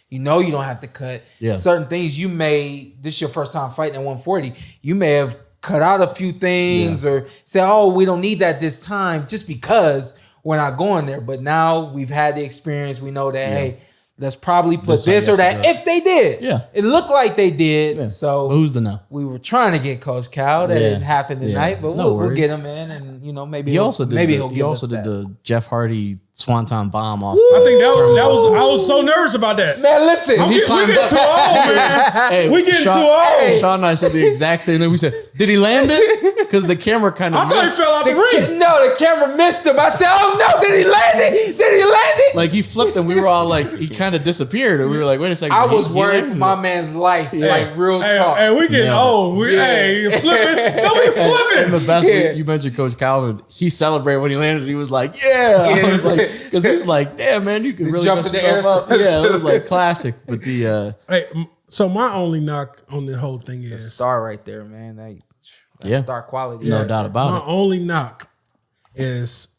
[SPEAKER 3] you don't have to cut.
[SPEAKER 2] Yeah.
[SPEAKER 3] Certain things you may. This is your first time fighting at 140. You may have cut out a few things or say, "Oh, we don't need that this time," just because we're not going there. But now we've had the experience. We know that hey, let's probably put this or that. If they did, it looked like they did.
[SPEAKER 2] Yeah.
[SPEAKER 3] So
[SPEAKER 2] But who's to know?
[SPEAKER 3] we were trying to get Coach Cal. That didn't happen tonight, but
[SPEAKER 2] No
[SPEAKER 3] we'll
[SPEAKER 2] worries.
[SPEAKER 3] get him in, and maybe
[SPEAKER 2] He also did.
[SPEAKER 3] maybe
[SPEAKER 2] He
[SPEAKER 3] he'll give
[SPEAKER 2] also
[SPEAKER 3] us
[SPEAKER 2] did
[SPEAKER 3] that.
[SPEAKER 2] the Jeff Hardy swanton bomb off.
[SPEAKER 4] I think that was. I was so nervous about that.
[SPEAKER 3] Man, listen.
[SPEAKER 4] We getting too old, man.
[SPEAKER 2] Hey,
[SPEAKER 4] We getting
[SPEAKER 2] Sean,
[SPEAKER 4] too old.
[SPEAKER 2] Sean and I said the exact same thing. We said, did he land it? Because the camera kind of
[SPEAKER 4] I thought he fell out the ring.
[SPEAKER 3] No, the camera missed him. I said, oh no, did he land it? Did he land it?
[SPEAKER 2] like he flipped and we were all like, he kind of disappeared. And we were like, wait a second.
[SPEAKER 3] I was
[SPEAKER 2] he
[SPEAKER 3] worried
[SPEAKER 2] landed
[SPEAKER 3] for
[SPEAKER 2] it.
[SPEAKER 3] my man's life. Like real talk.
[SPEAKER 4] Hey, we getting old. Hey, flipping. Don't be flipping.
[SPEAKER 2] And the best,
[SPEAKER 3] Yeah.
[SPEAKER 2] you mentioned Coach Calvin. He celebrated when he landed. He was like, "Yeah!" I was like, because he's like, "Damn, man, you can really
[SPEAKER 3] jump
[SPEAKER 2] mess
[SPEAKER 3] in the air.
[SPEAKER 2] yourself up." Yeah, it was like classic. But the
[SPEAKER 4] Hey, so my only knock on the whole thing
[SPEAKER 3] That's a
[SPEAKER 4] is
[SPEAKER 3] star right there, man. That's
[SPEAKER 2] Yeah.
[SPEAKER 3] star quality.
[SPEAKER 2] no doubt about
[SPEAKER 4] my
[SPEAKER 2] it.
[SPEAKER 4] only knock is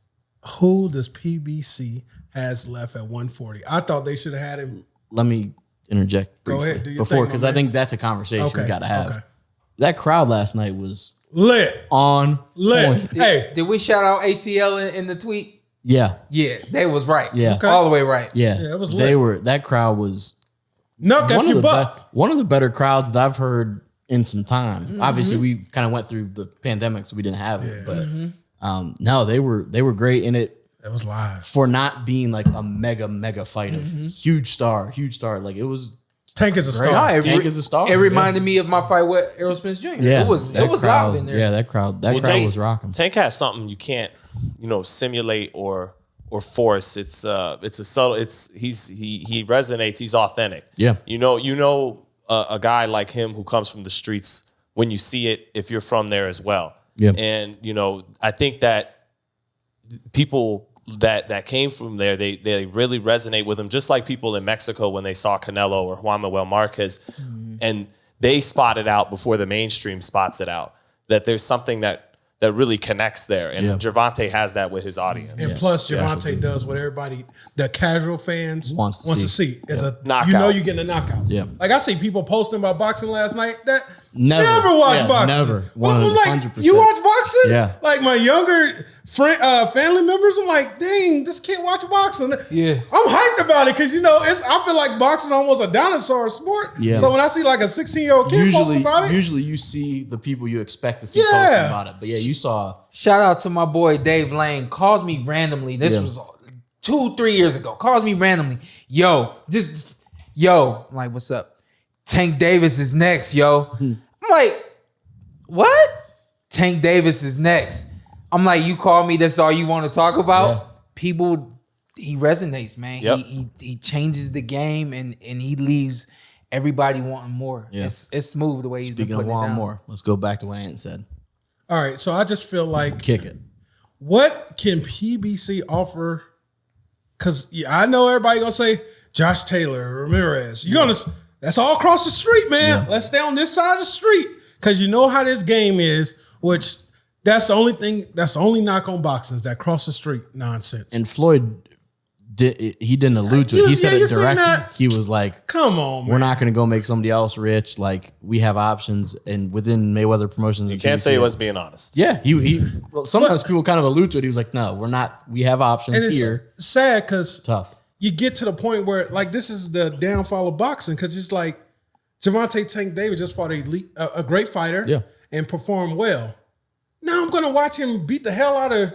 [SPEAKER 4] who does PBC has left at 140? I thought they should have had him.
[SPEAKER 2] Let me interject.
[SPEAKER 4] Go
[SPEAKER 2] briefly
[SPEAKER 4] ahead, do your
[SPEAKER 2] before
[SPEAKER 4] thing,
[SPEAKER 2] because
[SPEAKER 4] my
[SPEAKER 2] I
[SPEAKER 4] man.
[SPEAKER 2] think that's a conversation we got to have.
[SPEAKER 4] Okay.
[SPEAKER 2] That crowd last night was
[SPEAKER 4] Lit.
[SPEAKER 2] on point.
[SPEAKER 4] Hey,
[SPEAKER 3] Did we shout out ATL in the tweet?
[SPEAKER 2] Yeah,
[SPEAKER 3] Yeah, they was right.
[SPEAKER 2] Yeah. Okay.
[SPEAKER 3] All the way right.
[SPEAKER 2] yeah,
[SPEAKER 4] Yeah, it was
[SPEAKER 2] They
[SPEAKER 4] lit.
[SPEAKER 2] were that crowd was
[SPEAKER 4] Nuck
[SPEAKER 2] one
[SPEAKER 4] if
[SPEAKER 2] of
[SPEAKER 4] you
[SPEAKER 2] the
[SPEAKER 4] buck.
[SPEAKER 2] one of the better crowds that I've heard in some time.
[SPEAKER 3] Mm-hmm.
[SPEAKER 2] Obviously, we kind of went through the pandemic, so we didn't have it. But no, they were great in it
[SPEAKER 4] That was live.
[SPEAKER 2] for not being like a mega fight of
[SPEAKER 3] Mm-hmm.
[SPEAKER 2] huge star. It was
[SPEAKER 4] Tank is a
[SPEAKER 2] great.
[SPEAKER 4] star.
[SPEAKER 2] Tank is a star.
[SPEAKER 3] It reminded me of my fight with Errol Spence Jr.
[SPEAKER 2] Yeah,
[SPEAKER 3] It was
[SPEAKER 2] that crowd,
[SPEAKER 3] loud in there.
[SPEAKER 2] Yeah, that crowd
[SPEAKER 5] Tank,
[SPEAKER 2] was rocking.
[SPEAKER 5] Tank has something you can't, simulate or force. It's a subtle. He resonates. He's authentic.
[SPEAKER 2] Yeah.
[SPEAKER 5] A guy like him who comes from the streets when you see it, if you're from there as well.
[SPEAKER 2] Yeah.
[SPEAKER 5] And I think that people that came from there, they really resonate with him, just like people in Mexico when they saw Canelo or Juan Manuel Marquez, and they spot it out before the mainstream spots it out. That there's something that really connects there, and
[SPEAKER 2] Yeah.
[SPEAKER 5] Gervonta has that with his audience.
[SPEAKER 4] And plus, Gervonta does what everybody, the casual fans,
[SPEAKER 2] Wants
[SPEAKER 4] wants
[SPEAKER 2] to
[SPEAKER 4] to see. Is a
[SPEAKER 5] Knockout.
[SPEAKER 4] you're getting a knockout.
[SPEAKER 2] Yeah.
[SPEAKER 4] Like I see people posting about boxing last night that
[SPEAKER 2] Never.
[SPEAKER 4] never watch
[SPEAKER 2] Yeah,
[SPEAKER 4] boxing.
[SPEAKER 2] never.
[SPEAKER 4] I'm like,
[SPEAKER 2] 100%.
[SPEAKER 4] you watch boxing?
[SPEAKER 2] Yeah.
[SPEAKER 4] Like my younger family members, I'm like, dang, this kid watch boxing.
[SPEAKER 3] Yeah.
[SPEAKER 4] I'm hyped about it because I feel like boxing almost a dinosaur sport.
[SPEAKER 2] Yeah.
[SPEAKER 4] So when I see like a 16-year-old kid post about it,
[SPEAKER 2] Usually you see the people you expect to see
[SPEAKER 4] Yeah.
[SPEAKER 2] posting about it. But yeah, you saw
[SPEAKER 3] Shout out to my boy Dave Lane. Calls me randomly. This
[SPEAKER 2] Yeah.
[SPEAKER 3] was 2-3 years ago. Calls me randomly. Yo. I'm like, what's up? Tank Davis is next, yo. I'm like, what? Tank Davis is next. I'm like, you call me, that's all you want to talk about?
[SPEAKER 2] Yeah.
[SPEAKER 3] People, he resonates, man.
[SPEAKER 5] Yep.
[SPEAKER 3] He changes the game and he leaves everybody wanting more.
[SPEAKER 2] Yeah.
[SPEAKER 3] It's smooth the way he's
[SPEAKER 2] speaking
[SPEAKER 3] been
[SPEAKER 2] of
[SPEAKER 3] putting it
[SPEAKER 2] one
[SPEAKER 3] down.
[SPEAKER 2] more. Let's go back to what Ant said.
[SPEAKER 4] all right. So I just feel like
[SPEAKER 2] Kick it.
[SPEAKER 4] what can PBC offer? Because I know everybody gonna say Josh Taylor, Ramirez. That's all across the street, man.
[SPEAKER 2] Yeah.
[SPEAKER 4] Let's stay on this side of the street because you know how this game is. Which that's the only thing. That's the only knock on boxing is that cross the street nonsense.
[SPEAKER 2] And Floyd he didn't allude to it. He said
[SPEAKER 4] you
[SPEAKER 2] it
[SPEAKER 4] seen
[SPEAKER 2] directly.
[SPEAKER 4] that?
[SPEAKER 2] He was like,
[SPEAKER 4] Come on, man.
[SPEAKER 2] we're not going to go make somebody else rich. Like, we have options. And within Mayweather Promotions,
[SPEAKER 5] You can't say he was being honest.
[SPEAKER 2] Yeah, well, sometimes people kind of allude to it. He was like, no, we're not. We have options
[SPEAKER 4] And it's
[SPEAKER 2] here.
[SPEAKER 4] sad because
[SPEAKER 2] Tough.
[SPEAKER 4] you get to the point where like this is the downfall of boxing because it's like Gervonta Tank Davis just fought a great fighter
[SPEAKER 2] Yeah.
[SPEAKER 4] and performed well. Now I'm gonna watch him beat the hell out of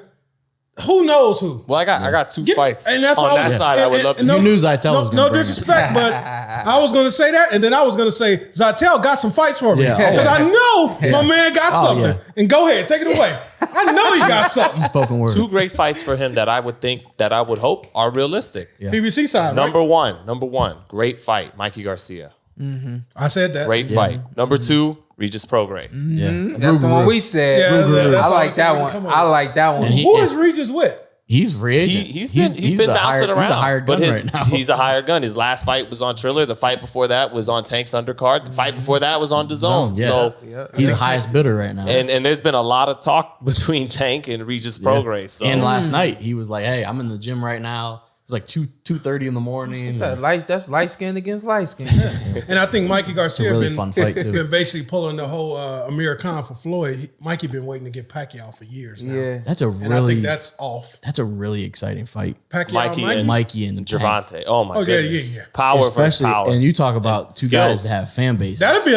[SPEAKER 4] who knows who.
[SPEAKER 5] Well, I got two fights
[SPEAKER 4] And that's
[SPEAKER 5] on
[SPEAKER 4] what I
[SPEAKER 5] that
[SPEAKER 4] was-
[SPEAKER 5] side. I would love to
[SPEAKER 4] and
[SPEAKER 5] see.
[SPEAKER 2] You knew Zytel was gonna
[SPEAKER 4] no
[SPEAKER 2] bring it.
[SPEAKER 4] disrespect, but I was gonna say that, and then I was gonna say Zytel got some fights for me
[SPEAKER 2] Yeah.
[SPEAKER 4] because I know
[SPEAKER 2] Yeah.
[SPEAKER 4] my man got
[SPEAKER 2] Oh,
[SPEAKER 4] something.
[SPEAKER 2] yeah.
[SPEAKER 4] And go ahead, take it away. I know you got something.
[SPEAKER 2] Spoken word.
[SPEAKER 5] Two great fights for him that I would hope are realistic.
[SPEAKER 2] Yeah.
[SPEAKER 4] BBC side,
[SPEAKER 5] Number
[SPEAKER 4] right?
[SPEAKER 5] one, great fight, Mikey Garcia.
[SPEAKER 4] I said that.
[SPEAKER 5] Great fight. Number two, Regis Prograis.
[SPEAKER 2] Yeah.
[SPEAKER 3] That's the one we said.
[SPEAKER 4] Yeah, that's
[SPEAKER 3] I
[SPEAKER 4] all
[SPEAKER 3] like that
[SPEAKER 4] can
[SPEAKER 3] one.
[SPEAKER 4] come
[SPEAKER 3] I
[SPEAKER 4] up.
[SPEAKER 3] like that one.
[SPEAKER 2] And he-
[SPEAKER 4] Who is Regis with?
[SPEAKER 2] He's free agent.
[SPEAKER 5] He's been
[SPEAKER 2] the
[SPEAKER 5] bouncing around.
[SPEAKER 2] He's a hired gun
[SPEAKER 5] but
[SPEAKER 2] right now.
[SPEAKER 5] He's a hired gun. His last fight was on Triller. The fight before that was on Tank's undercard. The fight before that was on DAZN.
[SPEAKER 2] Yeah.
[SPEAKER 5] So
[SPEAKER 2] He's the highest bidder right now.
[SPEAKER 5] and there's been a lot of talk between Tank and Regis Prograis. So
[SPEAKER 2] And last night he was like, "Hey, I'm in the gym right now. was like 2:30 in the morning.
[SPEAKER 3] That's light skin against light skin.
[SPEAKER 4] And I think Mikey Garcia
[SPEAKER 2] really fun fight, too.
[SPEAKER 4] been basically pulling the whole Amir Khan for Floyd. Mikey been waiting to get Pacquiao for years now.
[SPEAKER 3] Yeah.
[SPEAKER 2] That's a
[SPEAKER 4] And I
[SPEAKER 2] really
[SPEAKER 4] think that's off.
[SPEAKER 2] that's a really exciting fight.
[SPEAKER 4] Pacquiao,
[SPEAKER 2] Mikey and
[SPEAKER 5] Gervonta.
[SPEAKER 2] Tank.
[SPEAKER 5] Oh my goodness.
[SPEAKER 4] yeah.
[SPEAKER 5] Power versus
[SPEAKER 2] Especially,
[SPEAKER 5] power.
[SPEAKER 2] and you talk about
[SPEAKER 5] And
[SPEAKER 2] two guys
[SPEAKER 5] skills.
[SPEAKER 2] that have fan bases.
[SPEAKER 4] That'd be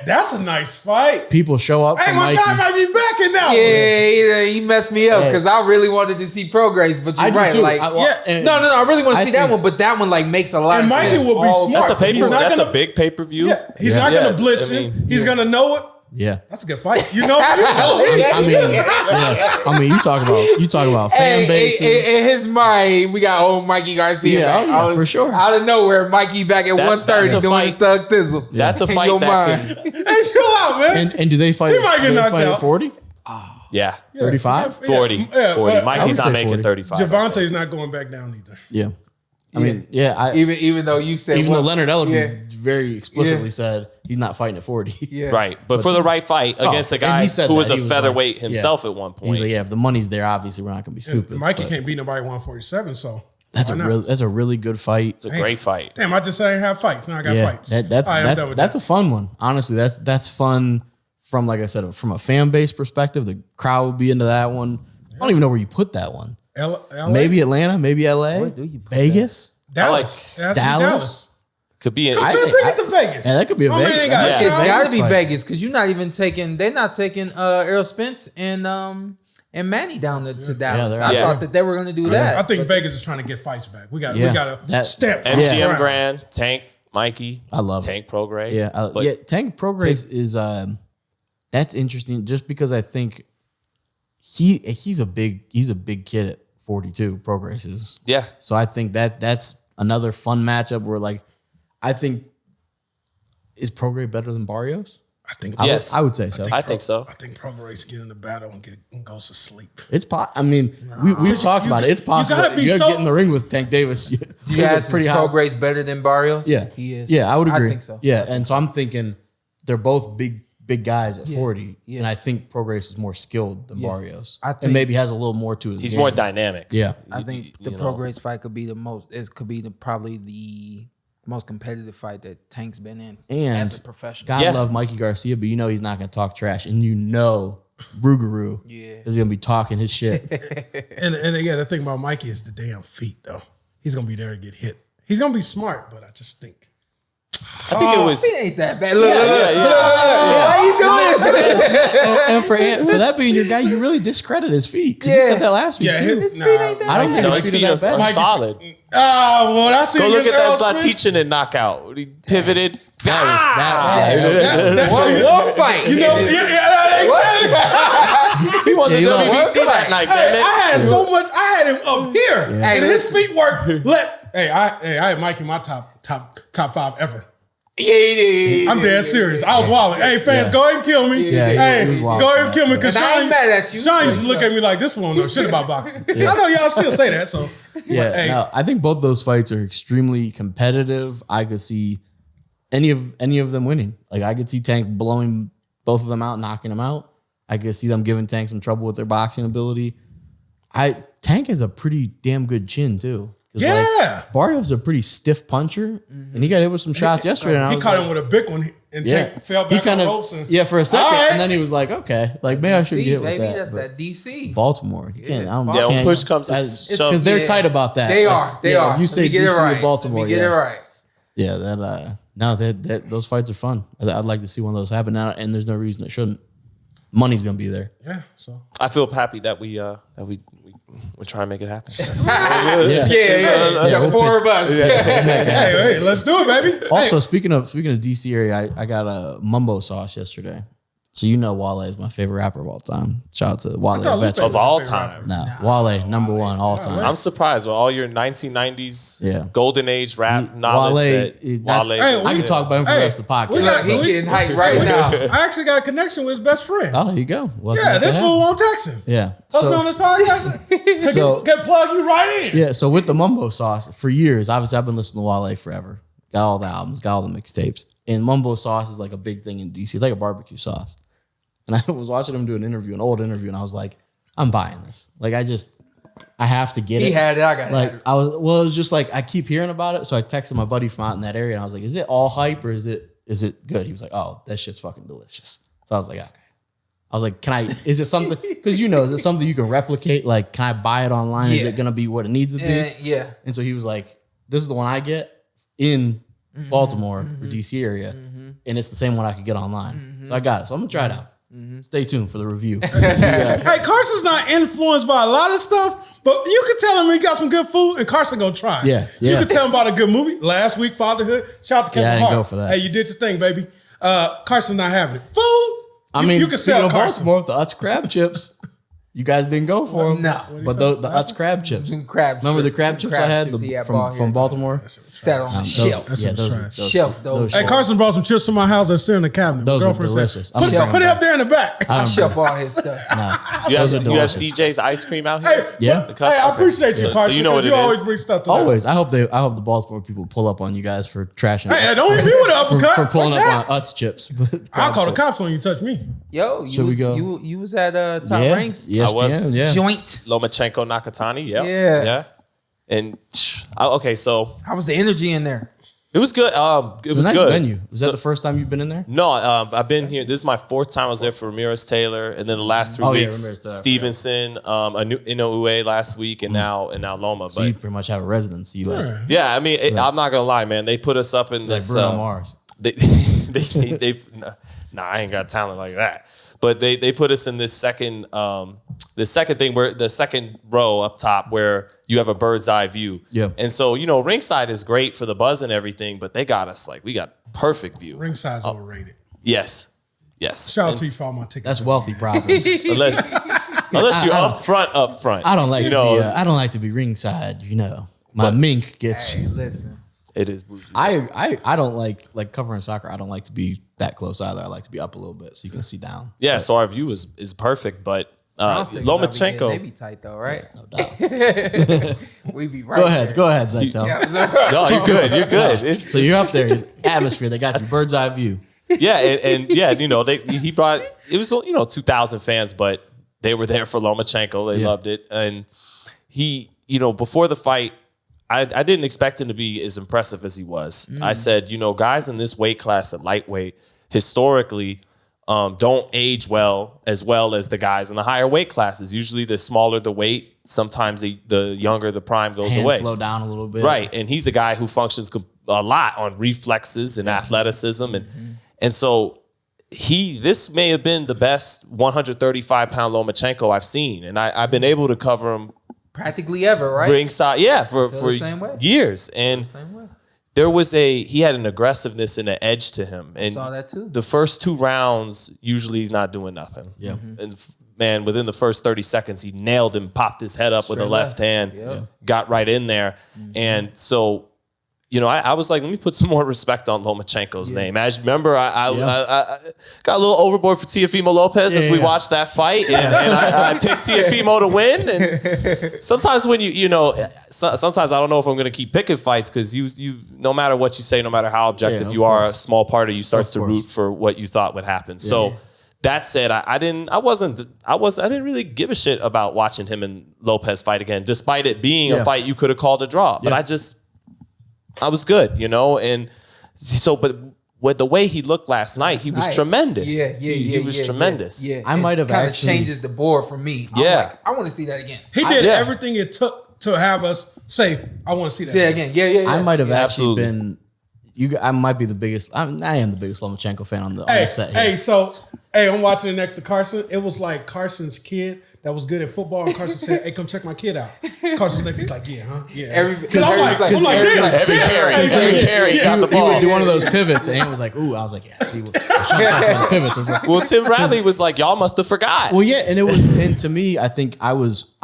[SPEAKER 4] that's a nice fight.
[SPEAKER 2] People show up
[SPEAKER 4] Hey,
[SPEAKER 2] for
[SPEAKER 4] my
[SPEAKER 2] Mikey.
[SPEAKER 4] guy might be back in that one.
[SPEAKER 3] Yeah, he messed me up because I really wanted to see Progress, but you're
[SPEAKER 2] I do
[SPEAKER 3] right.
[SPEAKER 2] too.
[SPEAKER 3] Like,
[SPEAKER 2] And
[SPEAKER 3] no, I really want to
[SPEAKER 2] I
[SPEAKER 3] see that
[SPEAKER 2] think-
[SPEAKER 3] one, but that one like makes a lot
[SPEAKER 4] And
[SPEAKER 3] of
[SPEAKER 4] Mikey
[SPEAKER 3] sense.
[SPEAKER 4] will be
[SPEAKER 3] All-
[SPEAKER 4] smart.
[SPEAKER 5] That's a
[SPEAKER 4] He's
[SPEAKER 5] paper.
[SPEAKER 4] not
[SPEAKER 5] That's
[SPEAKER 4] gonna-
[SPEAKER 5] a big pay-per-view.
[SPEAKER 4] Yeah, he's
[SPEAKER 2] Yeah.
[SPEAKER 4] not going
[SPEAKER 5] Yeah,
[SPEAKER 4] to blitz
[SPEAKER 5] I
[SPEAKER 4] him.
[SPEAKER 5] mean,
[SPEAKER 4] He's going to know it.
[SPEAKER 2] Yeah.
[SPEAKER 4] That's a good fight. You know it.
[SPEAKER 2] I mean, you talk about fan bases.
[SPEAKER 3] In his mind, we got old Mikey Garcia.
[SPEAKER 2] Yeah,
[SPEAKER 3] back.
[SPEAKER 2] oh, yeah,
[SPEAKER 3] Out of-
[SPEAKER 2] for sure.
[SPEAKER 3] Out of nowhere, Mikey back at
[SPEAKER 5] That-
[SPEAKER 3] 130
[SPEAKER 5] that's a
[SPEAKER 3] doing his
[SPEAKER 5] fight.
[SPEAKER 3] thug thizzle.
[SPEAKER 5] That's a
[SPEAKER 3] In
[SPEAKER 5] fight
[SPEAKER 3] your
[SPEAKER 5] that
[SPEAKER 3] mind.
[SPEAKER 5] can.
[SPEAKER 4] Hey, chill out, man.
[SPEAKER 2] And do they fight?
[SPEAKER 4] He might get
[SPEAKER 2] do they
[SPEAKER 4] knocked
[SPEAKER 2] fight
[SPEAKER 4] out.
[SPEAKER 2] at 40?
[SPEAKER 5] Yeah.
[SPEAKER 2] 35?
[SPEAKER 5] 40.
[SPEAKER 4] Yeah,
[SPEAKER 5] 40.
[SPEAKER 4] but
[SPEAKER 5] Mikey's
[SPEAKER 2] would
[SPEAKER 5] not
[SPEAKER 2] say
[SPEAKER 5] making
[SPEAKER 2] 40.
[SPEAKER 5] 35.
[SPEAKER 4] Javonte's not going back down either.
[SPEAKER 2] Yeah. I mean, yeah.
[SPEAKER 3] Even though you said
[SPEAKER 2] Even though Leonard Ellerby
[SPEAKER 3] yeah.
[SPEAKER 2] very explicitly
[SPEAKER 3] Yeah.
[SPEAKER 2] said he's not fighting at 40.
[SPEAKER 3] Yeah.
[SPEAKER 5] Right. But for the right fight against a
[SPEAKER 2] and
[SPEAKER 5] guy
[SPEAKER 2] he said
[SPEAKER 5] who was
[SPEAKER 2] that.
[SPEAKER 5] a
[SPEAKER 2] He was
[SPEAKER 5] featherweight
[SPEAKER 2] like-
[SPEAKER 5] himself
[SPEAKER 2] yeah.
[SPEAKER 5] at one
[SPEAKER 2] He's
[SPEAKER 5] point.
[SPEAKER 2] like, yeah, if the money's there, obviously we're not going to be stupid.
[SPEAKER 4] Mikey
[SPEAKER 2] but
[SPEAKER 4] can't beat nobody 147, so
[SPEAKER 2] That's
[SPEAKER 4] why
[SPEAKER 2] a
[SPEAKER 4] not?
[SPEAKER 2] that's a really good fight.
[SPEAKER 5] It's a great fight.
[SPEAKER 4] Damn, I just said I didn't have fights. Now I got
[SPEAKER 2] Yeah,
[SPEAKER 4] fights.
[SPEAKER 2] that's
[SPEAKER 4] All right, I'm done with
[SPEAKER 2] that's
[SPEAKER 4] that.
[SPEAKER 2] a fun one. Honestly, that's fun from, like I said, from a fan base perspective. The crowd would be into that one. I don't even know where you put that one.
[SPEAKER 4] LA?
[SPEAKER 2] Maybe Atlanta, maybe LA,
[SPEAKER 3] Where do you put
[SPEAKER 2] Vegas.
[SPEAKER 4] Dallas. It has to be
[SPEAKER 2] Dallas?
[SPEAKER 5] Could be in.
[SPEAKER 2] I
[SPEAKER 4] Let's
[SPEAKER 2] think-
[SPEAKER 4] bring it to Vegas.
[SPEAKER 2] Yeah, that could be a
[SPEAKER 4] My man
[SPEAKER 2] Vegas.
[SPEAKER 4] ain't got
[SPEAKER 5] Yeah.
[SPEAKER 4] a
[SPEAKER 3] It's
[SPEAKER 4] shot.
[SPEAKER 3] got to be
[SPEAKER 2] fight.
[SPEAKER 3] Vegas because you're not even taking. They're not taking Errol Spence and Manny down to Dallas.
[SPEAKER 2] they're-
[SPEAKER 3] I
[SPEAKER 5] Yeah.
[SPEAKER 3] thought that they were going to do that.
[SPEAKER 4] I think Vegas is trying to get fights back. We got
[SPEAKER 2] Yeah.
[SPEAKER 4] to
[SPEAKER 2] That-
[SPEAKER 4] step.
[SPEAKER 5] MGM
[SPEAKER 2] Yeah.
[SPEAKER 5] Grand, Tank, Mikey.
[SPEAKER 2] I love it.
[SPEAKER 5] Tank Prograis.
[SPEAKER 2] Yeah,
[SPEAKER 5] But
[SPEAKER 2] yeah. Tank Prograis is that's interesting just because I think he's a big kid at 42. Prograis is.
[SPEAKER 5] Yeah.
[SPEAKER 2] So I think that's another fun matchup where, like, I think, is Prograis better than Barrios?
[SPEAKER 4] I think.
[SPEAKER 5] Yes.
[SPEAKER 2] I would say so.
[SPEAKER 5] I think so.
[SPEAKER 4] I think Prograis get in the battle and goes to sleep.
[SPEAKER 2] It's I mean, we've talked about it. It's possible.
[SPEAKER 4] gotta be
[SPEAKER 2] You
[SPEAKER 4] so-
[SPEAKER 2] get in the ring with Tank Davis.
[SPEAKER 3] You guys, is Prograis better than Barrios?
[SPEAKER 2] Yeah,
[SPEAKER 3] he is.
[SPEAKER 2] Yeah, I would agree.
[SPEAKER 3] I think so.
[SPEAKER 2] Yeah, and so I'm thinking they're both big guys at 40,
[SPEAKER 3] yeah.
[SPEAKER 2] and I think Prograis is more skilled than Barrios,
[SPEAKER 3] I think-
[SPEAKER 2] and maybe has a little more to his.
[SPEAKER 5] He's
[SPEAKER 2] game.
[SPEAKER 5] more dynamic.
[SPEAKER 2] Yeah,
[SPEAKER 3] I think the
[SPEAKER 5] you know.
[SPEAKER 3] Prograis fight could be the most. It could be probably the most competitive fight that Tank's been in
[SPEAKER 2] and
[SPEAKER 3] as a professional.
[SPEAKER 2] God
[SPEAKER 5] Yeah.
[SPEAKER 2] love Mikey Garcia, but you know he's not going to talk trash, and you know Rougarou is going to be talking his shit.
[SPEAKER 4] And yeah, the thing about Mikey is the damn feet though. He's gonna be there to get hit. He's gonna be smart, but I just think.
[SPEAKER 5] I think it was.
[SPEAKER 3] It ain't that bad. Look,
[SPEAKER 5] yeah.
[SPEAKER 3] How you doing?
[SPEAKER 2] and for that being your guy, you really discredit his feet because you
[SPEAKER 3] Yeah.
[SPEAKER 2] said that last week
[SPEAKER 4] Yeah,
[SPEAKER 2] too.
[SPEAKER 3] His feet ain't that
[SPEAKER 2] I don't think
[SPEAKER 5] No,
[SPEAKER 2] his
[SPEAKER 5] his
[SPEAKER 2] feet
[SPEAKER 5] feet
[SPEAKER 2] are that
[SPEAKER 5] are
[SPEAKER 2] bad.
[SPEAKER 5] solid.
[SPEAKER 4] Well, I see.
[SPEAKER 5] Go look at that
[SPEAKER 4] Spence.
[SPEAKER 5] Zatichen and knockout. He pivoted.
[SPEAKER 3] One fight.
[SPEAKER 4] You know,
[SPEAKER 5] He won the
[SPEAKER 2] Yeah, he lost.
[SPEAKER 5] WBC that night,
[SPEAKER 4] Hey,
[SPEAKER 5] damn it.
[SPEAKER 4] I had so much. I had him up here,
[SPEAKER 3] Hey,
[SPEAKER 4] and his
[SPEAKER 3] listen.
[SPEAKER 4] feet work. I had Mike in my top 5 ever.
[SPEAKER 3] Yeah.
[SPEAKER 4] I'm dead serious. I was wilding. Hey, fans, go ahead and kill me.
[SPEAKER 2] Yeah, he
[SPEAKER 4] hey,
[SPEAKER 2] was wild
[SPEAKER 4] go
[SPEAKER 2] for
[SPEAKER 4] ahead and kill me because
[SPEAKER 3] And I
[SPEAKER 4] Sean,
[SPEAKER 3] ain't mad at you.
[SPEAKER 4] Sean used to look at me like this fool don't know shit about boxing. I know y'all still say that. So
[SPEAKER 2] Yeah,
[SPEAKER 4] hey,
[SPEAKER 2] no, I think both those fights are extremely competitive. I could see any of them winning. Like I could see Tank blowing both of them out, knocking them out. I could see them giving Tank some trouble with their boxing ability. Tank has a pretty damn good chin too. 'Cause,
[SPEAKER 4] Yeah.
[SPEAKER 2] like, Barrios is a pretty stiff puncher, and he got hit with some shots yesterday. And I
[SPEAKER 4] he
[SPEAKER 2] was
[SPEAKER 4] caught
[SPEAKER 2] like,
[SPEAKER 4] him with a big one and Tank fell
[SPEAKER 2] he
[SPEAKER 4] back
[SPEAKER 2] kind
[SPEAKER 4] on
[SPEAKER 2] of
[SPEAKER 4] ropes. And,
[SPEAKER 2] for a second,
[SPEAKER 4] All right.
[SPEAKER 2] and then he was like, okay, like maybe I should get with
[SPEAKER 3] baby,
[SPEAKER 2] that.
[SPEAKER 3] that's
[SPEAKER 2] but
[SPEAKER 3] that DC.
[SPEAKER 2] Baltimore, you can't. I don't,
[SPEAKER 5] Yeah, when
[SPEAKER 2] can't-
[SPEAKER 5] push comes to
[SPEAKER 2] that's-
[SPEAKER 5] shove-
[SPEAKER 2] because they're
[SPEAKER 3] Yeah.
[SPEAKER 2] tight about that.
[SPEAKER 3] They
[SPEAKER 2] Like,
[SPEAKER 3] are. They
[SPEAKER 2] yeah,
[SPEAKER 3] are.
[SPEAKER 2] if you say
[SPEAKER 3] Let me get it
[SPEAKER 2] DC
[SPEAKER 3] right.
[SPEAKER 2] or Baltimore,
[SPEAKER 3] Let me get
[SPEAKER 2] yeah.
[SPEAKER 3] it right.
[SPEAKER 2] Yeah, that those fights are fun. I'd like to see one of those happen now, and there's no reason it shouldn't. Money's gonna be there.
[SPEAKER 4] yeah, so
[SPEAKER 5] I feel happy that we're trying to make it happen.
[SPEAKER 3] Yeah, 4 of us.
[SPEAKER 4] hey, let's do it, baby.
[SPEAKER 2] Also,
[SPEAKER 4] Hey,
[SPEAKER 2] speaking of DC area, I got a Mumbo sauce yesterday. So you know Wale is my favorite rapper of all time. Shout out to Wale.
[SPEAKER 4] thought Lupe
[SPEAKER 2] veteran.
[SPEAKER 5] Of all time.
[SPEAKER 2] Nah, Wale number one all time.
[SPEAKER 5] I'm surprised with all your 1990s
[SPEAKER 2] Yeah.
[SPEAKER 5] golden age rap knowledge that Wale.
[SPEAKER 4] Hey,
[SPEAKER 2] I can talk about him for the rest of the podcast.
[SPEAKER 4] we got-
[SPEAKER 3] He getting hyped right now.
[SPEAKER 4] I actually got a connection with his best friend.
[SPEAKER 2] Oh, there you go. Well,
[SPEAKER 4] Yeah, this fool won't text him.
[SPEAKER 2] Yeah.
[SPEAKER 4] Hook me on this podcast.
[SPEAKER 2] So-
[SPEAKER 4] Get plug you right in.
[SPEAKER 2] Yeah, so with the Mumbo sauce, for years, obviously I've been listening to Wale forever. Got all the albums, got all the mixtapes. And Mumbo sauce is like a big thing in DC. It's like a barbecue sauce. And I was watching him do an old interview, and I was like, I'm buying this. Like, I have to get it.
[SPEAKER 3] He had it. I got
[SPEAKER 2] Like
[SPEAKER 3] it.
[SPEAKER 2] I was, well, it was just like I keep hearing about it, so I texted my buddy from out in that area, and I was like, "Is it all hype or is it good?" He was like, "Oh, that shit's fucking delicious." So I was like, "Okay." I was like, "Can I? Is it something? Because is it something you can replicate? Like, can I buy it online? Is it gonna be what it needs to be?"
[SPEAKER 3] Yeah.
[SPEAKER 2] And so he was like, "This is the one I get in Baltimore or DC area, and it's the same one I could get online." So I got it. So I'm gonna try it out. Stay tuned for the review.
[SPEAKER 4] Hey, Carson's not influenced by a lot of stuff, but you can tell him he got some good food, and Carson gonna try it.
[SPEAKER 2] Yeah.
[SPEAKER 4] You can tell him about a good movie. Last week, Fatherhood. Shout out to Kevin
[SPEAKER 2] I didn't
[SPEAKER 4] Hart.
[SPEAKER 2] go for that.
[SPEAKER 4] Hey, you did your thing, baby. Carson's not having it. Food. You can
[SPEAKER 2] speaking
[SPEAKER 4] sell
[SPEAKER 2] of
[SPEAKER 4] Carson.
[SPEAKER 2] Baltimore, the Utz crab chips. You guys didn't go for them.
[SPEAKER 3] No.
[SPEAKER 2] But the Utz crab chips.
[SPEAKER 3] Crab
[SPEAKER 2] Remember the crab chips I had from Baltimore?
[SPEAKER 3] Sat on the shelf.
[SPEAKER 2] Yeah, those were
[SPEAKER 4] trash.
[SPEAKER 3] Shelf, those.
[SPEAKER 4] Hey, Carson brought some chips to my house. They're still in the cabinet.
[SPEAKER 2] Those
[SPEAKER 4] My
[SPEAKER 2] are
[SPEAKER 4] girlfriend
[SPEAKER 2] delicious.
[SPEAKER 4] said, put it up there in the back.
[SPEAKER 3] I shelf all his stuff.
[SPEAKER 5] You have
[SPEAKER 2] delicious.
[SPEAKER 5] CJ's ice cream out here?
[SPEAKER 4] Hey,
[SPEAKER 2] Yeah.
[SPEAKER 4] hey, I appreciate you,
[SPEAKER 5] So
[SPEAKER 4] Carson.
[SPEAKER 5] you know what
[SPEAKER 4] You
[SPEAKER 5] it
[SPEAKER 4] always
[SPEAKER 5] is.
[SPEAKER 4] bring stuff to
[SPEAKER 2] Always.
[SPEAKER 4] the
[SPEAKER 2] I hope the Baltimore people pull up on you guys for trashing.
[SPEAKER 4] Hey, don't hit me with an uppercut.
[SPEAKER 2] for pulling
[SPEAKER 4] Fuck
[SPEAKER 2] up on Utz chips.
[SPEAKER 4] I'll call the
[SPEAKER 2] chips.
[SPEAKER 4] cops when you touch me.
[SPEAKER 3] Yo,
[SPEAKER 2] Should we go?
[SPEAKER 3] You was at Top
[SPEAKER 2] Yeah.
[SPEAKER 3] Ranks
[SPEAKER 2] ESPN,
[SPEAKER 5] I was.
[SPEAKER 2] yeah.
[SPEAKER 3] joint.
[SPEAKER 5] Lomachenko Nakatani,
[SPEAKER 3] Yeah.
[SPEAKER 5] yeah. And okay, so
[SPEAKER 3] How was the energy in there?
[SPEAKER 5] it was good. It
[SPEAKER 2] It's
[SPEAKER 5] was
[SPEAKER 2] a nice
[SPEAKER 5] good.
[SPEAKER 2] venue. Is
[SPEAKER 5] So-
[SPEAKER 2] that the first time you've been in there?
[SPEAKER 5] No, I've been here. This is my fourth time I was there for Ramirez Taylor, and then the last 3
[SPEAKER 2] Oh, yeah,
[SPEAKER 5] weeks,
[SPEAKER 2] Ramirez Taylor,
[SPEAKER 5] Stevenson, Inoue last week, and now Loma.
[SPEAKER 2] So you
[SPEAKER 5] But
[SPEAKER 2] pretty much have a residency. Like,
[SPEAKER 5] yeah, I mean, I'm not gonna lie, man. They put us up in
[SPEAKER 2] like
[SPEAKER 5] this.
[SPEAKER 2] Bruno Mars.
[SPEAKER 5] They nah, I ain't got talent like that. But they put us in this second thing where the second row up top where you have a bird's eye view.
[SPEAKER 2] Yeah.
[SPEAKER 5] And so, ringside is great for the buzz and everything, but they got us we got perfect view.
[SPEAKER 4] Ringside's overrated.
[SPEAKER 5] Yes.
[SPEAKER 4] Shout out
[SPEAKER 5] And
[SPEAKER 4] to you for all my tickets.
[SPEAKER 2] That's wealthy problems.
[SPEAKER 5] unless you're up front.
[SPEAKER 2] I don't like to be. I don't like to be ringside. My mink gets.
[SPEAKER 3] Hey, listen.
[SPEAKER 5] It is bougie.
[SPEAKER 2] I don't like covering soccer. I don't like to be that close either. I like to be up a little bit so you can see down.
[SPEAKER 5] Yeah, so our view is perfect, but Lomachenko.
[SPEAKER 3] They be tight though, right?
[SPEAKER 2] No doubt.
[SPEAKER 3] We be right.
[SPEAKER 2] Go ahead, Zaitel.
[SPEAKER 5] No, you're good. You're good.
[SPEAKER 2] So you're up there, atmosphere. They got you bird's eye view.
[SPEAKER 5] Yeah, and yeah, he brought it was 2,000 fans, but they were there for Lomachenko. They loved it, and he before the fight, I didn't expect him to be as impressive as he was. I said, guys in this weight class at lightweight historically don't age well as the guys in the higher weight classes. Usually, the smaller the weight, sometimes the younger the prime goes
[SPEAKER 2] Hands
[SPEAKER 5] away.
[SPEAKER 2] slow down a little bit.
[SPEAKER 5] Right, and he's a guy who functions a lot on reflexes and athleticism, and so this may have been the best 135-pound Lomachenko I've seen, and I've been able to cover him
[SPEAKER 3] Practically ever, right?
[SPEAKER 5] ringside, for
[SPEAKER 3] the same way.
[SPEAKER 5] years, and
[SPEAKER 3] Same way.
[SPEAKER 5] he had an aggressiveness and an edge to him, and
[SPEAKER 3] Saw that too.
[SPEAKER 5] the first 2 rounds usually he's not doing nothing.
[SPEAKER 2] Yeah.
[SPEAKER 5] And man, within the first 30 seconds, he nailed him, popped his head up with the left hand, got right in there. And so, I was like, let me put some more respect on Lomachenko's name. As you remember, I got a little overboard for Teofimo Lopez as we watched that fight, and I picked Teofimo to win. And sometimes when sometimes I don't know if I'm going to keep picking fights because you, no matter what you say, no matter how objective you are, a small part of you starts to root for what you thought would happen. So. That said, I didn't really give a shit about watching him and Lopez fight again, despite it being a fight you could have called a draw. But I was good, and so, but with the way he looked last night, he was tremendous. He was tremendous.
[SPEAKER 3] Yeah,
[SPEAKER 2] I might have
[SPEAKER 3] kinda
[SPEAKER 2] actually
[SPEAKER 3] changes the board for me. I'm
[SPEAKER 5] Yeah.
[SPEAKER 3] like, I want to see that again.
[SPEAKER 4] He did everything it took to have us say, I want to see that.
[SPEAKER 3] Say that again. Yeah.
[SPEAKER 2] I might have actually
[SPEAKER 5] absolutely.
[SPEAKER 2] been. I might be the biggest. I am the biggest Lomachenko fan on the set here.
[SPEAKER 4] I'm watching it next to Carson. It was like Carson's kid that was good at football, and Carson said, "Hey, come check my kid out." Carson's like, he's like, "Yeah, huh? Yeah."
[SPEAKER 5] Every carry got the
[SPEAKER 2] He
[SPEAKER 5] ball.
[SPEAKER 2] would do one of those pivots, and he was like, "Ooh," I was like, "Yeah." See, Sean talks about the pivots. I was like,
[SPEAKER 5] Well, Tim Bradley was like, y'all must have forgot.
[SPEAKER 2] well, yeah, and to me, I think I was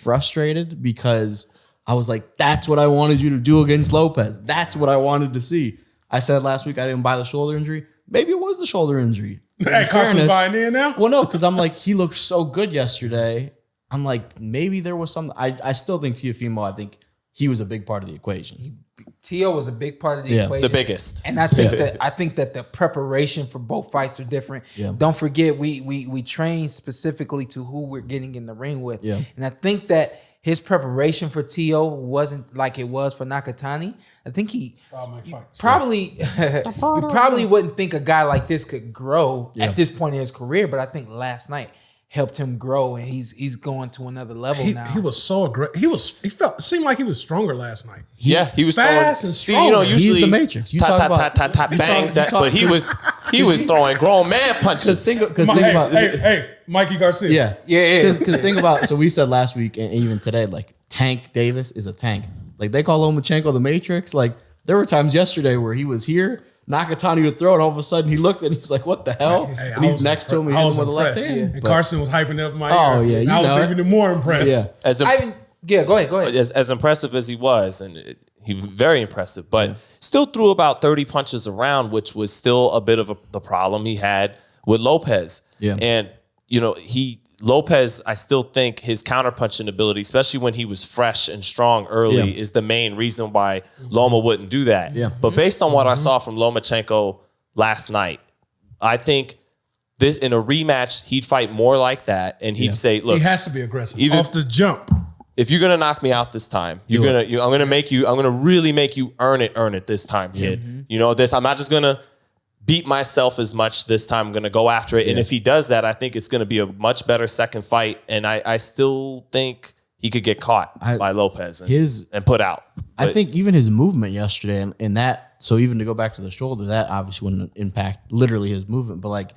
[SPEAKER 2] frustrated because I was like, that's what I wanted you to do against Lopez. That's what I wanted to see. I said last week I didn't buy the shoulder injury. Maybe it was the shoulder injury.
[SPEAKER 4] Hey, Carson's buying in now?
[SPEAKER 2] Well, no, because I'm like, he looked so good yesterday. I'm like, maybe there was something. I still think Teofimo, I think he was a big part of the equation.
[SPEAKER 3] Tio was a big part of the equation.
[SPEAKER 5] The biggest.
[SPEAKER 3] And I think that the preparation for both fights are different.
[SPEAKER 2] Yeah.
[SPEAKER 3] Don't forget we train specifically to who we're getting in the ring with.
[SPEAKER 2] Yeah.
[SPEAKER 3] And I think that his preparation for Tio wasn't like it was for Nakatani. I think he probably you probably wouldn't think a guy like this could grow at this point in his career, but I think last night helped him grow, and he's going to another level now.
[SPEAKER 4] He was so aggressive. It seemed like he was stronger last night.
[SPEAKER 5] He was
[SPEAKER 4] fast
[SPEAKER 5] throwing,
[SPEAKER 4] and strong.
[SPEAKER 5] usually
[SPEAKER 2] he's the Matrix. You
[SPEAKER 5] tap,
[SPEAKER 2] talk
[SPEAKER 5] tap,
[SPEAKER 2] about
[SPEAKER 5] tap, tap, tap, bang. But he was throwing grown man punches.
[SPEAKER 2] Think about
[SPEAKER 4] Hey, Mikey Garcia.
[SPEAKER 2] Yeah. Because think about, so we said last week and even today, like Tank Davis is a tank. Like they call Lomachenko the Matrix. Like there were times yesterday where he was here, Nakatani would throw it, all of a sudden he looked and he's like, what the hell? And he's next to him, he hit him with the left hand.
[SPEAKER 4] And Carson was hyping up my
[SPEAKER 2] Oh,
[SPEAKER 4] ear.
[SPEAKER 2] yeah,
[SPEAKER 4] I was even more impressed.
[SPEAKER 2] Yeah.
[SPEAKER 3] Go ahead.
[SPEAKER 5] As impressive as he was, and he was very impressive, but still threw about 30 punches around, which was still a bit of the problem he had with Lopez.
[SPEAKER 2] Yeah.
[SPEAKER 5] And, Lopez, I still think his counterpunching ability, especially when he was fresh and strong early, is the main reason why Loma wouldn't do that.
[SPEAKER 2] Yeah.
[SPEAKER 5] But based on what I saw from Lomachenko last night, I think this in a rematch, he'd fight more like that, and he'd say, "Look,
[SPEAKER 4] he has to be aggressive
[SPEAKER 5] even
[SPEAKER 4] off the jump.
[SPEAKER 5] If you're gonna knock me out this time, I'm gonna really make you earn it this time, kid. I'm not just gonna beat myself as much this time. I'm going to go after it. And if he does that, I think it's going to be a much better second fight. And I still think he could get caught by Lopez and put out.
[SPEAKER 2] I think even his movement yesterday and that, so even to go back to the shoulder, that obviously wouldn't impact literally his movement. But like,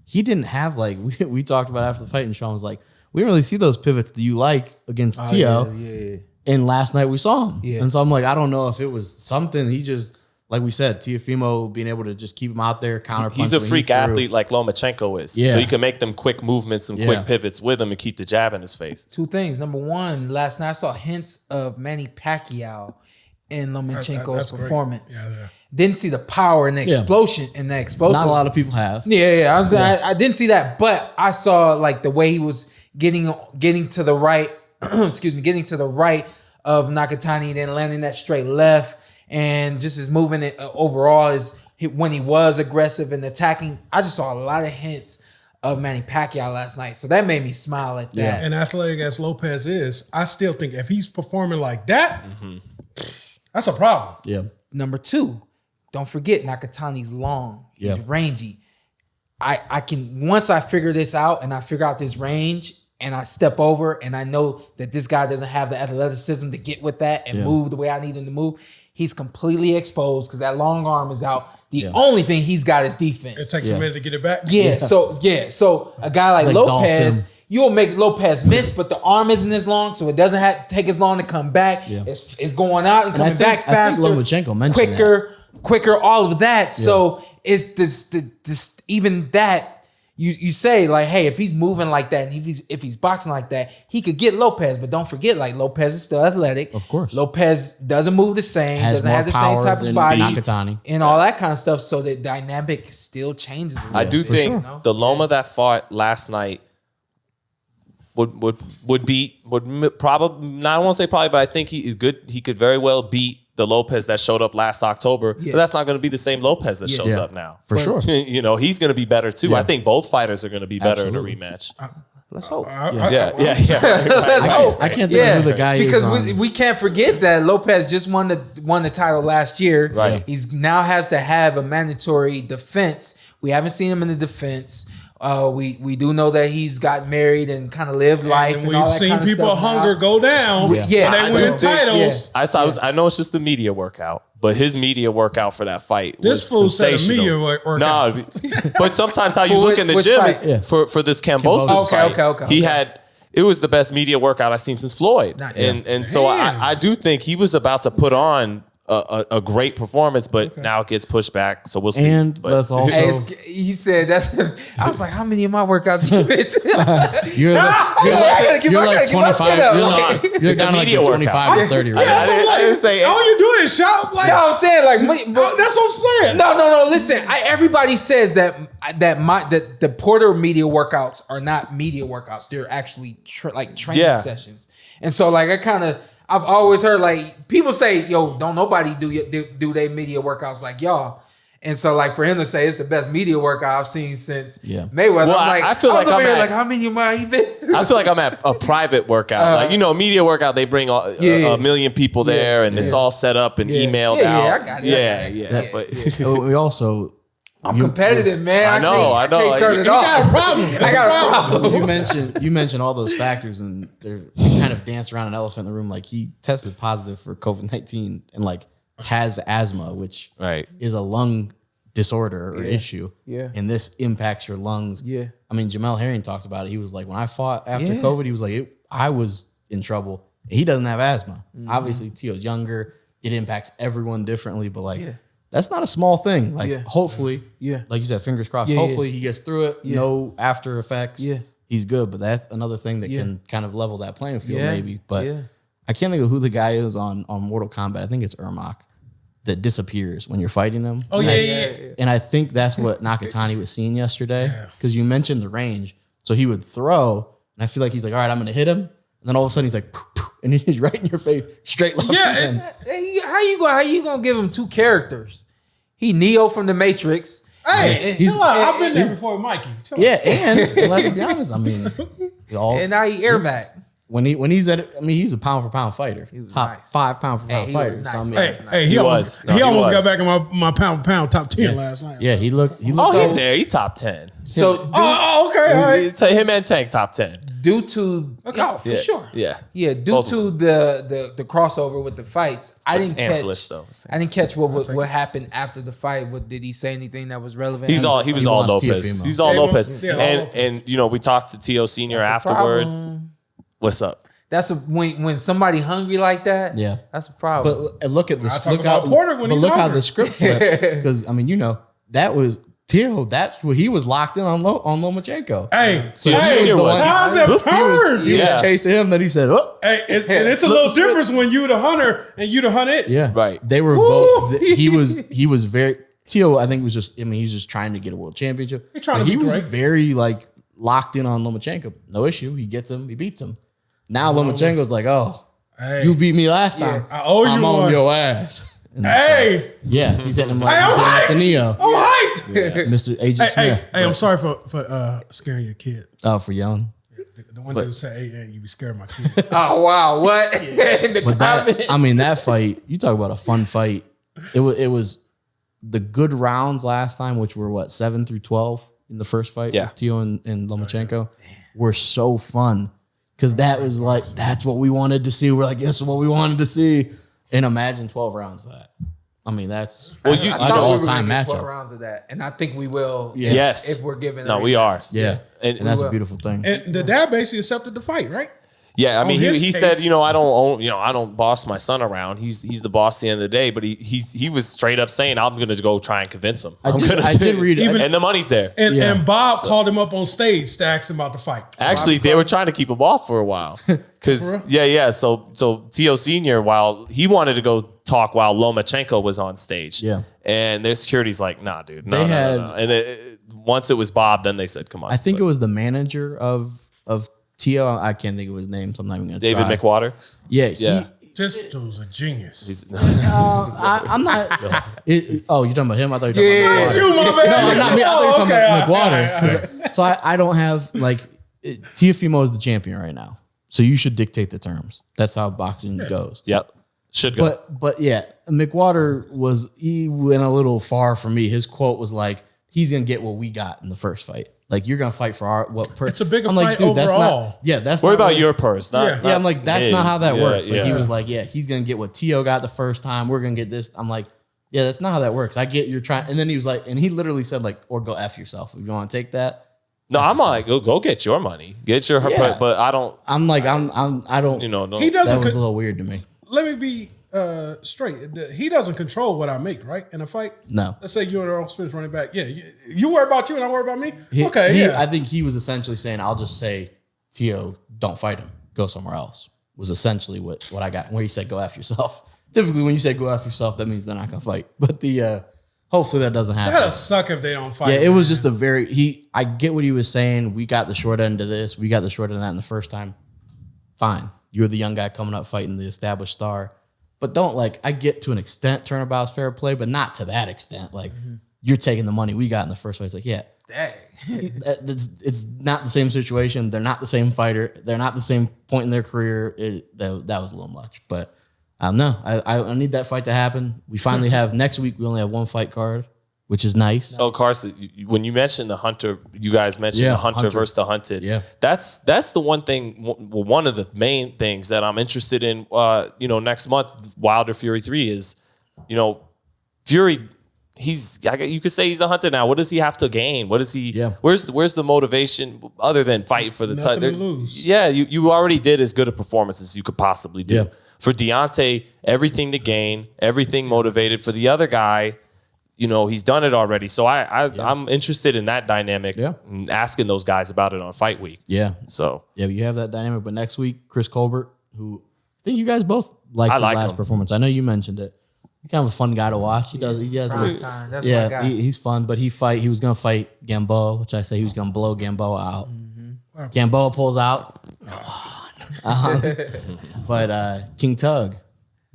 [SPEAKER 2] he didn't have like, we talked about after the fight and Shawn was like, we didn't really see those pivots that you like against Tio.
[SPEAKER 3] Yeah.
[SPEAKER 2] And last night we saw him.
[SPEAKER 3] Yeah.
[SPEAKER 2] And so I'm like, I don't know if it was something he just, like we said, Teofimo being able to just keep him out there, counterpunch.
[SPEAKER 5] He's a freak athlete like Lomachenko is.
[SPEAKER 2] Yeah.
[SPEAKER 5] So he can make them quick movements and quick pivots with him and keep the jab in his face.
[SPEAKER 3] Two things. Number one, last night I saw hints of Manny Pacquiao in Lomachenko's performance.
[SPEAKER 4] Yeah.
[SPEAKER 3] Didn't see the power and the explosion and the explosive.
[SPEAKER 2] Not a lot of people have.
[SPEAKER 3] I didn't see that, but I saw like the way he was getting to the right, getting to the right of Nakatani and then landing that straight left. And just his movement overall is when he was aggressive and attacking. I just saw a lot of hints of Manny Pacquiao last night. So that made me smile at that.
[SPEAKER 4] And athletic as Lopez is, I still think if he's performing like that, that's a problem.
[SPEAKER 2] Yeah.
[SPEAKER 3] Number two, don't forget Nakatani's long. He's rangy. I can, once I figure this out and I figure out this range and I step over and I know that this guy doesn't have the athleticism to get with that and move the way I need him to move, he's completely exposed because that long arm is out. The only thing he's got is defense.
[SPEAKER 4] It takes a minute to get it back.
[SPEAKER 3] So a guy like Lopez, you'll make Lopez miss, but the arm isn't as long, so it doesn't have to take as long to come back. Yeah. It's going out and coming back faster.
[SPEAKER 2] I think Lomachenko mentioned
[SPEAKER 3] quicker, all of that. Yeah. So it's this even that. You say like, hey, if he's moving like that, and if he's boxing like that, he could get Lopez. But don't forget, like Lopez is still athletic.
[SPEAKER 2] Of course,
[SPEAKER 3] Lopez doesn't move the same, doesn't have the same type of body,
[SPEAKER 2] Nakatani,
[SPEAKER 3] and all that kind of stuff. So the dynamic still changes.
[SPEAKER 5] I do think the Loma that fought last night would probably, I won't say probably, but I think he is good. He could very well beat the Lopez that showed up last October, but that's not going to be the same Lopez that shows up now.
[SPEAKER 2] For sure.
[SPEAKER 5] He's going to be better too. I think both fighters are going to be better in a rematch.
[SPEAKER 3] Let's hope.
[SPEAKER 2] Let's hope. I can't think of who the guy is.
[SPEAKER 3] Because we can't forget that Lopez just won the title last year.
[SPEAKER 5] Right.
[SPEAKER 3] He's now has to have a mandatory defense. We haven't seen him in the defense. We do know that he's got married and kind of lived life.
[SPEAKER 4] And we've seen people hunger go down when they win titles.
[SPEAKER 5] I know it's just a media workout, but his media workout for that fight
[SPEAKER 4] this
[SPEAKER 5] was
[SPEAKER 4] fool
[SPEAKER 5] sensational.
[SPEAKER 4] said a media workout.
[SPEAKER 5] No, but sometimes how you look in the gym is for this Kambosos fight. He had. It was the best media workout I've seen since Floyd, and so I do think he was about to put on a great performance, but now it gets pushed back. So we'll see.
[SPEAKER 2] And that's also
[SPEAKER 3] he said that. I was like, how many of my workouts you been to?
[SPEAKER 2] You're like 25. You're down like 25 to 30 right now.
[SPEAKER 5] I didn't say
[SPEAKER 4] all you do is shout. Like,
[SPEAKER 3] no, I'm saying like
[SPEAKER 4] that's what I'm saying.
[SPEAKER 3] No. Listen, everybody says that the Porter media workouts are not media workouts. They're actually training sessions. And so like I've always heard like people say, yo, don't nobody do their media workouts like y'all. And so, like, for him to say it's the best media workout I've seen since Mayweather,
[SPEAKER 5] Well,
[SPEAKER 3] I'm like,
[SPEAKER 5] I feel like
[SPEAKER 3] over
[SPEAKER 5] I'm
[SPEAKER 3] here
[SPEAKER 5] at-
[SPEAKER 3] like, how many miles you been?
[SPEAKER 5] I feel like I'm at a private workout. Media workout, they bring a million people there and it's all set up and emailed out.
[SPEAKER 3] I got it.
[SPEAKER 5] But
[SPEAKER 2] we also.
[SPEAKER 3] I'm competitive, man.
[SPEAKER 5] I know.
[SPEAKER 3] I can't turn it off.
[SPEAKER 4] got a problem.
[SPEAKER 3] I got a problem.
[SPEAKER 2] You mentioned all those factors, and we kind of dance around an elephant in the room. Like, he tested positive for COVID-19 and like has asthma, which is a lung disorder or issue.
[SPEAKER 3] Yeah.
[SPEAKER 2] And this impacts your lungs.
[SPEAKER 3] Yeah.
[SPEAKER 2] I mean, Jermell Herring talked about it. He was like, when I fought after COVID, he was like, I was in trouble. He doesn't have asthma. Obviously, Tio's younger. It impacts everyone differently, but like. That's not a small thing. Like, hopefully, like you said, fingers crossed. Hopefully he gets through it. No after effects. He's good. But that's another thing that can kind of level that playing field, maybe. But I can't think of who the guy is on Mortal Kombat. I think it's Ermac that disappears when you're fighting him.
[SPEAKER 4] Oh, yeah.
[SPEAKER 2] And I think that's what Nakatani was seeing yesterday. Because you mentioned the range. So he would throw, and I feel like he's like, all right, I'm going to hit him. And then all of a sudden he's like, poof, poof, and he's right in your face, straight left.
[SPEAKER 3] How you gonna give him two characters? He Neo from the Matrix.
[SPEAKER 4] Hey, chill out. I've been there before with Mikey. Chill out.
[SPEAKER 2] And let's be honest, I mean,
[SPEAKER 3] And now he Airback.
[SPEAKER 2] when he's at it, I mean, he's a pound for pound fighter. Top
[SPEAKER 3] nice.
[SPEAKER 2] 5 pound for pound
[SPEAKER 3] he
[SPEAKER 2] fighter.
[SPEAKER 3] was
[SPEAKER 2] So I
[SPEAKER 3] nice.
[SPEAKER 2] mean,
[SPEAKER 4] He almost got
[SPEAKER 5] was.
[SPEAKER 4] back in my pound for pound top 10 last night.
[SPEAKER 2] yeah, he looked.
[SPEAKER 5] Oh, he's there. He's top 10.
[SPEAKER 3] So
[SPEAKER 4] Okay, all right.
[SPEAKER 5] Say him and Tank top 10.
[SPEAKER 3] due to for sure.
[SPEAKER 5] Yeah.
[SPEAKER 3] Due
[SPEAKER 5] Both
[SPEAKER 3] to the crossover with the fights, I
[SPEAKER 5] It's
[SPEAKER 3] didn't catch.
[SPEAKER 5] ancillary, though. It's
[SPEAKER 3] I didn't catch what happened after the fight. What did he say anything that was relevant?
[SPEAKER 5] He was all
[SPEAKER 2] He
[SPEAKER 5] Lopez.
[SPEAKER 2] wants
[SPEAKER 5] He's all
[SPEAKER 4] Yeah,
[SPEAKER 5] Lopez.
[SPEAKER 4] yeah, all Lopez.
[SPEAKER 5] And you know, we talked to Tio Senior
[SPEAKER 3] That's a
[SPEAKER 5] afterward.
[SPEAKER 3] problem.
[SPEAKER 5] What's up?
[SPEAKER 3] That's when somebody hungry like that.
[SPEAKER 2] Yeah.
[SPEAKER 3] That's a problem.
[SPEAKER 2] But look at
[SPEAKER 4] I
[SPEAKER 2] this.
[SPEAKER 4] talk
[SPEAKER 2] Look
[SPEAKER 4] about
[SPEAKER 2] how
[SPEAKER 4] Porter when
[SPEAKER 2] but
[SPEAKER 4] he's
[SPEAKER 2] look how
[SPEAKER 4] hungry.
[SPEAKER 2] the script flipped. Because I mean, you know, that was Tio. That's what he was locked in on Lomachenko.
[SPEAKER 4] Hey,
[SPEAKER 5] So
[SPEAKER 4] hey,
[SPEAKER 5] Senior was-
[SPEAKER 4] how's that turn?
[SPEAKER 2] He
[SPEAKER 5] Yeah.
[SPEAKER 2] was chasing him. Then he said, "Oh,
[SPEAKER 4] Hey, and it's a little difference when you the hunter and you the hunted.
[SPEAKER 2] yeah,
[SPEAKER 5] Right.
[SPEAKER 2] They were
[SPEAKER 4] Woo!
[SPEAKER 2] both. He was very Tio. I think was just. I mean, he's just trying to get a world championship.
[SPEAKER 4] He's trying to
[SPEAKER 2] But
[SPEAKER 4] be
[SPEAKER 2] he was
[SPEAKER 4] great.
[SPEAKER 2] very like locked in on Lomachenko. No issue. He gets him. He beats him. Now Lomachenko's like, oh,
[SPEAKER 4] Hey.
[SPEAKER 2] you beat me last time.
[SPEAKER 4] I owe you
[SPEAKER 2] I'm on
[SPEAKER 4] one.
[SPEAKER 2] your ass. And
[SPEAKER 4] Hey,
[SPEAKER 2] yeah, he's hitting him like
[SPEAKER 4] Hey, I'm
[SPEAKER 2] he's hitting like
[SPEAKER 4] hyped.
[SPEAKER 2] the Neo.
[SPEAKER 4] I'm hyped.
[SPEAKER 2] Mr. Agent
[SPEAKER 4] Hey,
[SPEAKER 2] Smith.
[SPEAKER 4] I'm sorry for scaring your kid.
[SPEAKER 2] Oh, for yelling.
[SPEAKER 4] The one dude said, "Hey, you be scaring my kid."
[SPEAKER 3] oh wow, what? In the
[SPEAKER 2] But
[SPEAKER 3] comments.
[SPEAKER 2] that, I mean, that fight, you talk about a fun fight. It was the good rounds last time, which were what, 7 through 12 in the first fight
[SPEAKER 5] Yeah.
[SPEAKER 2] with Tio and Lomachenko, were so fun. Because that was like, that's what we wanted to see. We're like, this is what we wanted to see. And imagine 12 rounds of that. I mean, that's
[SPEAKER 5] Well,
[SPEAKER 2] that's
[SPEAKER 5] you-
[SPEAKER 2] an
[SPEAKER 3] I thought we were
[SPEAKER 2] all-time
[SPEAKER 3] gonna get 12
[SPEAKER 2] matchup.
[SPEAKER 3] rounds of that, and I think we will.
[SPEAKER 2] Yeah.
[SPEAKER 5] Yes.
[SPEAKER 3] if we're given.
[SPEAKER 5] No, we are.
[SPEAKER 2] Yeah.
[SPEAKER 5] And
[SPEAKER 2] And that's
[SPEAKER 3] will.
[SPEAKER 2] a beautiful thing.
[SPEAKER 4] And the dad basically accepted the fight, right?
[SPEAKER 5] Yeah, I mean,
[SPEAKER 4] On his
[SPEAKER 5] he
[SPEAKER 4] case-
[SPEAKER 5] said, I don't own, I don't boss my son around. He's the boss at the end of the day. But he was straight up saying, I'm going to go try and convince him.
[SPEAKER 2] I did read it.
[SPEAKER 4] Even-
[SPEAKER 5] and the money's there.
[SPEAKER 4] And
[SPEAKER 2] Yeah.
[SPEAKER 4] and Bob called him up on stage to ask him about the fight.
[SPEAKER 5] Actually, they were trying to keep him off for a while. Because
[SPEAKER 4] For
[SPEAKER 5] So Tio Senior, while he wanted to go talk while Lomachenko was on stage.
[SPEAKER 2] Yeah.
[SPEAKER 5] And their security's like, nah, dude, no,
[SPEAKER 2] They
[SPEAKER 5] no,
[SPEAKER 2] had-
[SPEAKER 5] no. And once it was Bob, then they said, come on.
[SPEAKER 2] I think it was the manager of Tio. I can't think of his name, so I'm not even going to
[SPEAKER 5] David
[SPEAKER 2] try.
[SPEAKER 5] McWater.
[SPEAKER 2] Yeah.
[SPEAKER 5] Yeah.
[SPEAKER 4] This dude's a genius.
[SPEAKER 2] I'm not. Oh, you're talking about him? I thought you were talking
[SPEAKER 3] Yeah.
[SPEAKER 2] about
[SPEAKER 4] Shoot, my
[SPEAKER 2] No,
[SPEAKER 4] bad.
[SPEAKER 2] not me. I thought you were talking about
[SPEAKER 4] all
[SPEAKER 2] McWater.
[SPEAKER 4] right.
[SPEAKER 2] So I don't have like Teofimo is the champion right now. So you should dictate the terms. That's how boxing goes.
[SPEAKER 5] Yep. Should go.
[SPEAKER 2] But yeah, McWater he went a little far for me. His quote was like, "He's gonna get what we got in the first fight. Like you're gonna fight for our what?
[SPEAKER 4] It's a bigger
[SPEAKER 2] I'm like,
[SPEAKER 4] fight
[SPEAKER 2] dude, that's
[SPEAKER 4] overall.
[SPEAKER 2] not. Yeah, that's
[SPEAKER 5] Worry
[SPEAKER 2] not
[SPEAKER 5] about
[SPEAKER 2] really-
[SPEAKER 5] your purse. Not,
[SPEAKER 2] Yeah, I'm like, that's not how that works. Like he
[SPEAKER 5] yeah.
[SPEAKER 2] was like, yeah, he's gonna get what Tio got the first time. We're gonna get this. I'm like, yeah, that's not how that works. I get you're trying. And then he was like, and he literally said like, or go F yourself if you want to take that.
[SPEAKER 5] No, I'm like, go get your money. Get your,
[SPEAKER 2] Yeah.
[SPEAKER 5] but I don't,
[SPEAKER 2] I'm like, I don't.
[SPEAKER 5] no.
[SPEAKER 4] He doesn't.
[SPEAKER 2] That was a little weird to me.
[SPEAKER 4] Let me be straight. He doesn't control what I make, right? In a fight.
[SPEAKER 2] No.
[SPEAKER 4] Let's say you're an Earl Spence running back. Yeah, you worry about you and I worry about me.
[SPEAKER 2] He-
[SPEAKER 4] Okay,
[SPEAKER 2] he-
[SPEAKER 4] yeah.
[SPEAKER 2] I think he was essentially saying, I'll just say, Tio, don't fight him. Go somewhere else. Was essentially what I got. Where he said, go F yourself. Typically, when you say go F yourself, that means they're not gonna fight. But hopefully that doesn't happen.
[SPEAKER 4] That'll suck if they don't fight.
[SPEAKER 2] Yeah, it was just I get what he was saying. We got the short end of this. We got the short end of that in the first time. Fine. You're the young guy coming up fighting the established star. But don't I get to an extent turnabout's fair play, but not to that extent. Like you're taking the money we got in the first fight. It's like, yeah,
[SPEAKER 3] Dang.
[SPEAKER 2] it's not the same situation. They're not the same fighter. They're not the same point in their career. That was a little much, but no, I need that fight to happen. We finally have next week. We only have one fight card, which is nice.
[SPEAKER 5] Oh, Carson, when you mentioned the hunter, you guys mentioned the hunter versus the hunted.
[SPEAKER 2] Yeah,
[SPEAKER 5] that's the one thing. Well, one of the main things that I'm interested in. Next month, Wilder Fury 3 is, Fury. You could say he's a hunter now. What does he have to gain? What is he?
[SPEAKER 2] Yeah.
[SPEAKER 5] Where's the motivation other than fighting for the title?
[SPEAKER 4] Nothing to lose.
[SPEAKER 5] Yeah, you already did as good a performance as you could possibly do.
[SPEAKER 2] Yeah.
[SPEAKER 5] For Deontay, everything to gain, everything motivated. For the other guy, he's done it already. So I'm interested in that dynamic.
[SPEAKER 2] Yeah.
[SPEAKER 5] And asking those guys about it on fight week.
[SPEAKER 2] Yeah.
[SPEAKER 5] So
[SPEAKER 2] you have that dynamic. But next week, Chris Colbert, who I think you guys both liked his last
[SPEAKER 5] him.
[SPEAKER 2] performance. I know you mentioned it. He's kind of a fun guy to watch. He has
[SPEAKER 3] Prime time. That's my guy.
[SPEAKER 2] he's fun. But he was gonna fight Gamboa, which I say he was gonna blow Gamboa out.
[SPEAKER 3] Mm-hmm.
[SPEAKER 2] Gamboa pulls out. But King Tug,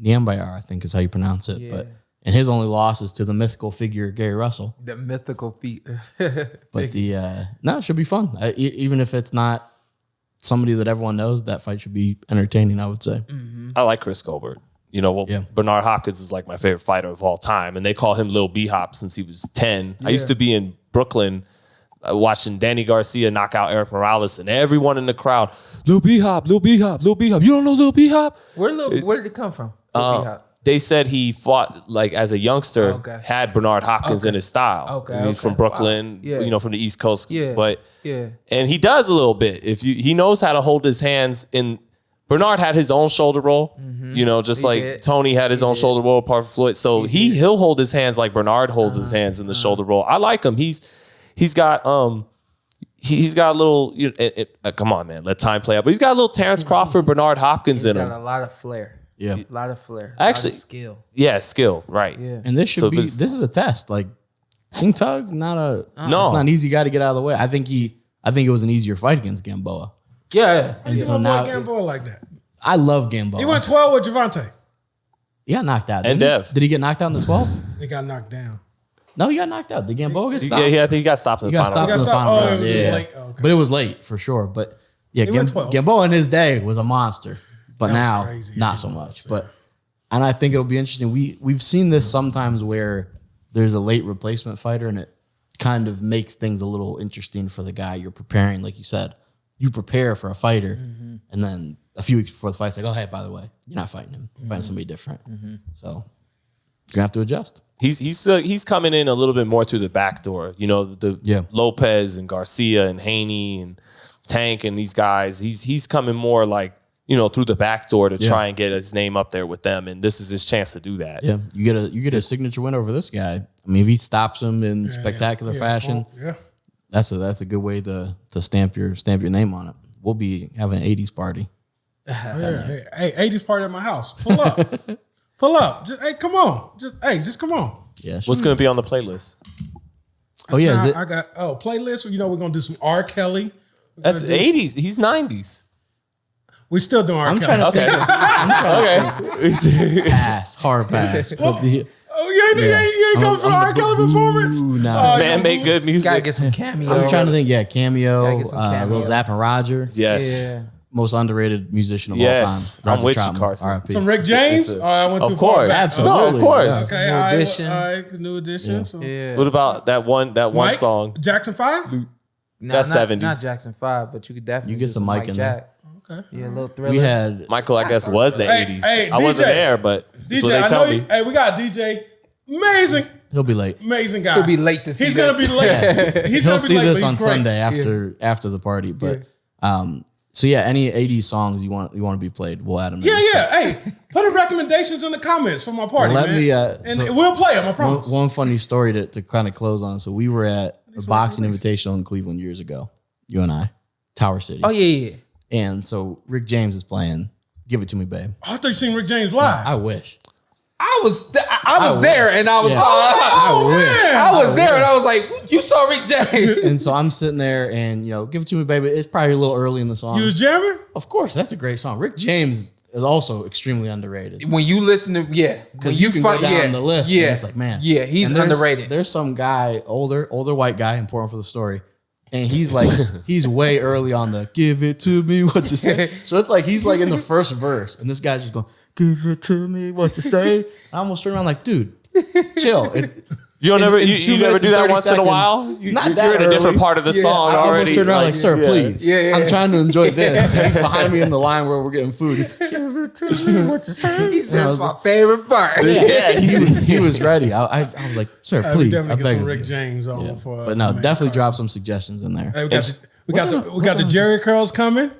[SPEAKER 2] Nyambayar, I think is how you pronounce it.
[SPEAKER 3] Yeah.
[SPEAKER 2] But and his only loss is to the mythical figure Gary Russell.
[SPEAKER 3] The mythical feat.
[SPEAKER 2] But it should be fun. Even if it's not somebody that everyone knows, that fight should be entertaining, I would say.
[SPEAKER 5] I like Chris Colbert. Bernard Hopkins is like my favorite fighter of all time, and they call him Lil B-Hop since he was 10. I used to be in Brooklyn watching Danny Garcia knock out Eric Morales, and everyone in the crowd, Lil B-Hop, Lil B-Hop, Lil B-Hop. You don't know Lil B-Hop?
[SPEAKER 3] Where did it come from? Lil B-Hop?
[SPEAKER 5] They said he fought like as a youngster, had Bernard Hopkins in his style. He's from Brooklyn, from the East Coast. And he does a little bit. He knows how to hold his hands in. Bernard had his own shoulder roll, just he like did. Tony had his own shoulder roll apart from Floyd. So he'll hold his hands like Bernard holds his hands in the shoulder roll. I like him. He's got a little. Come on, man, let time play out. But he's got a little Terrence Crawford, Bernard Hopkins in him.
[SPEAKER 3] Got a lot of flair.
[SPEAKER 2] Yeah,
[SPEAKER 3] a lot of flair.
[SPEAKER 5] Actually,
[SPEAKER 3] skill.
[SPEAKER 5] Yeah, skill. Right.
[SPEAKER 3] Yeah.
[SPEAKER 2] And this is a test. Like King Tug, it's not an easy guy to get out of the way. I think it was an easier fight against Gamboa.
[SPEAKER 3] Yeah.
[SPEAKER 4] And so now Gamboa like that.
[SPEAKER 2] I love Gamboa.
[SPEAKER 4] He went 12 with Gervonta.
[SPEAKER 2] He got knocked out.
[SPEAKER 5] And Dev.
[SPEAKER 2] Did he get knocked out in the 12th?
[SPEAKER 4] He got knocked down.
[SPEAKER 2] No, he got knocked out. Did Gamboa get stopped?
[SPEAKER 5] Yeah, I think he got stopped in the final.
[SPEAKER 2] Stopped in the final round.
[SPEAKER 4] Late. Oh, okay.
[SPEAKER 2] But it was late for sure. But yeah,
[SPEAKER 4] went 12.
[SPEAKER 2] Gamboa in his day was a monster. But now,
[SPEAKER 4] crazy.
[SPEAKER 2] not so much. And I think it'll be interesting. We've seen this sometimes where there's a late replacement fighter and it kind of makes things a little interesting for the guy you're preparing. Like you said, you prepare for a fighter and then a few weeks before the fight, it's like, oh, hey, by the way, you're not fighting him. You're fighting somebody different. So you're going to have to adjust.
[SPEAKER 5] He's coming in a little bit more through the back door. Lopez and Garcia and Haney and Tank and these guys. He's coming more like, through the back door to try and get his name up there with them. And this is his chance to do that.
[SPEAKER 2] Yeah. You get a signature win over this guy. I mean, if he stops him in spectacular fashion, that's a good way to stamp your name on it. We'll be having an 80s party.
[SPEAKER 4] Hey, 80s party at my house. Pull up. Pull up. Come on. Just come on.
[SPEAKER 2] Yeah.
[SPEAKER 5] What's going to be on the playlist?
[SPEAKER 2] Oh, yeah.
[SPEAKER 4] I got playlist. We're going to do some R. Kelly.
[SPEAKER 5] That's 80s. He's 90s.
[SPEAKER 4] We still doing R.
[SPEAKER 2] I'm
[SPEAKER 4] Kelly.
[SPEAKER 2] trying to think.
[SPEAKER 5] Okay.
[SPEAKER 2] Hard pass. But
[SPEAKER 4] you ain't coming for the R. Kelly performance?
[SPEAKER 2] Nah.
[SPEAKER 5] Man, make good music.
[SPEAKER 3] Gotta get some cameo.
[SPEAKER 2] I'm trying to think. Cameo.
[SPEAKER 3] Gotta get some cameo.
[SPEAKER 2] Lil Zapp and Roger.
[SPEAKER 5] Yes.
[SPEAKER 3] Yeah.
[SPEAKER 2] Most underrated musician of all
[SPEAKER 5] Yes.
[SPEAKER 2] time.
[SPEAKER 5] I'm with you,
[SPEAKER 2] Troutman,
[SPEAKER 5] Carson.
[SPEAKER 2] R.I.P.
[SPEAKER 4] Some Rick James? I went too
[SPEAKER 5] Of
[SPEAKER 4] far
[SPEAKER 5] course.
[SPEAKER 4] back.
[SPEAKER 2] Absolutely.
[SPEAKER 5] No, of course.
[SPEAKER 4] Okay,
[SPEAKER 3] New Edition.
[SPEAKER 4] All right, new edition. So.
[SPEAKER 3] Yeah.
[SPEAKER 5] What about that one
[SPEAKER 4] Mike,
[SPEAKER 5] song?
[SPEAKER 4] Jackson 5?
[SPEAKER 5] That's
[SPEAKER 3] not,
[SPEAKER 5] 70s.
[SPEAKER 3] Not Jackson 5, but you could definitely
[SPEAKER 2] You get
[SPEAKER 3] do
[SPEAKER 2] some Mike in there.
[SPEAKER 3] Jack.
[SPEAKER 4] Okay.
[SPEAKER 3] Yeah, a little Thriller.
[SPEAKER 2] We had
[SPEAKER 5] Michael, I guess, was the 80s.
[SPEAKER 4] Hey,
[SPEAKER 5] I wasn't
[SPEAKER 4] DJ.
[SPEAKER 5] there, but that's what
[SPEAKER 4] DJ,
[SPEAKER 5] they
[SPEAKER 4] I
[SPEAKER 5] tell
[SPEAKER 4] know
[SPEAKER 5] me.
[SPEAKER 4] you. Hey, we got DJ.
[SPEAKER 2] he'll be late.
[SPEAKER 4] Amazing guy.
[SPEAKER 3] He'll be late to see
[SPEAKER 4] He's going to be late. He's
[SPEAKER 2] He'll
[SPEAKER 4] going to be
[SPEAKER 2] see
[SPEAKER 4] late,
[SPEAKER 2] this
[SPEAKER 4] but
[SPEAKER 2] on
[SPEAKER 4] he's great.
[SPEAKER 2] Sunday after the party. But so yeah, any 80s songs you want to be played, we'll add them.
[SPEAKER 4] Yeah. Hey, put the recommendations in the comments for my party,
[SPEAKER 2] Well, let
[SPEAKER 4] man.
[SPEAKER 2] me,
[SPEAKER 4] and
[SPEAKER 2] so-
[SPEAKER 4] we'll play them, I promise.
[SPEAKER 2] One funny story to kind of close on. So we were at a boxing invitational in Cleveland years ago. You and I, Tower City.
[SPEAKER 3] Oh, yeah.
[SPEAKER 2] And so Rick James is playing "Give It to Me, Babe."
[SPEAKER 4] I thought you seen Rick James live.
[SPEAKER 2] I wish.
[SPEAKER 3] I was there, and I was
[SPEAKER 2] Yeah.
[SPEAKER 3] I was there, and I was like, you saw Rick James.
[SPEAKER 2] And so I'm sitting there, and "Give It to Me, Baby." It's probably a little early in the song.
[SPEAKER 4] You was jamming?
[SPEAKER 2] Of course, that's a great song. Rick James, is also extremely underrated.
[SPEAKER 3] When you listen to
[SPEAKER 2] Because you can go down the list, and it's like, man,
[SPEAKER 3] he's
[SPEAKER 2] and
[SPEAKER 3] underrated.
[SPEAKER 2] There's some guy, older white guy, important for the story, and he's like, he's way early on the "Give it to me, what you say." So it's like he's like in the first verse, and this guy's just going, "Give it to me, what you say." I almost turn around like, dude, chill.
[SPEAKER 5] You don't never you
[SPEAKER 2] 2
[SPEAKER 5] never
[SPEAKER 2] minutes
[SPEAKER 5] do
[SPEAKER 2] and
[SPEAKER 5] that
[SPEAKER 2] 30
[SPEAKER 5] once in a
[SPEAKER 2] seconds.
[SPEAKER 5] while?
[SPEAKER 2] Not
[SPEAKER 5] You're
[SPEAKER 2] that
[SPEAKER 5] in a different
[SPEAKER 2] early.
[SPEAKER 5] part of the song
[SPEAKER 2] I
[SPEAKER 5] already.
[SPEAKER 2] almost turned around like, "Sir, please." I'm trying to enjoy this. And he's behind me in the line where we're getting food. Give it to me, what you say?
[SPEAKER 3] He said it's my favorite part.
[SPEAKER 2] Yeah, he was ready. I was like, "Sir,
[SPEAKER 4] We
[SPEAKER 2] please."
[SPEAKER 4] definitely
[SPEAKER 2] I
[SPEAKER 4] get
[SPEAKER 2] beg
[SPEAKER 4] some
[SPEAKER 2] of
[SPEAKER 4] Rick
[SPEAKER 2] you.
[SPEAKER 4] James on for.
[SPEAKER 2] But no,
[SPEAKER 4] man,
[SPEAKER 2] definitely drop
[SPEAKER 4] Carson.
[SPEAKER 2] some suggestions in there.
[SPEAKER 4] Hey, we got the Jerry curls coming.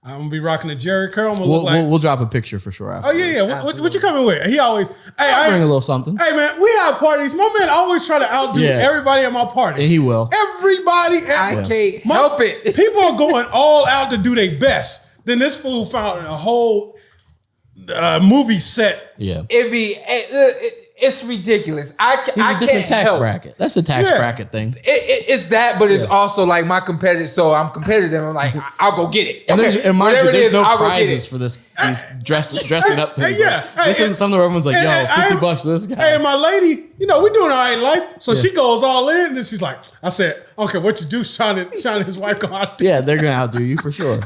[SPEAKER 4] I'm gonna be rocking the Jerry curl. I'm gonna look like.
[SPEAKER 2] We'll drop a picture for sure. After.
[SPEAKER 4] Oh yeah. What you coming with? He always.
[SPEAKER 2] I'll bring a little something.
[SPEAKER 4] Hey man, we have parties. My man always try to outdo everybody at my party.
[SPEAKER 2] And he will.
[SPEAKER 4] Everybody.
[SPEAKER 3] I can't help it.
[SPEAKER 4] People are going all out to do their best. Then this fool found a whole movie set.
[SPEAKER 2] Yeah.
[SPEAKER 3] It's ridiculous. I
[SPEAKER 2] He's a
[SPEAKER 3] can't
[SPEAKER 2] different tax
[SPEAKER 3] help.
[SPEAKER 2] bracket. That's a tax bracket thing.
[SPEAKER 3] It's that, but it's also like my competitive. So I'm competitive. I'm like, I'll go get it.
[SPEAKER 2] And mind
[SPEAKER 3] Whatever
[SPEAKER 2] you,
[SPEAKER 3] it
[SPEAKER 2] there's
[SPEAKER 3] is,
[SPEAKER 2] no
[SPEAKER 3] I'll go get
[SPEAKER 2] prizes
[SPEAKER 3] it.
[SPEAKER 2] for these dressing up things.
[SPEAKER 4] Yeah.
[SPEAKER 2] Like, this isn't something where everyone's like, yo, $50 to this guy.
[SPEAKER 4] Hey, my lady, we doing all right in life. So she goes all in. And then she's like, I said, I don't care what you do, Shawn and his wife go out there.
[SPEAKER 2] Yeah, they're gonna outdo you for sure.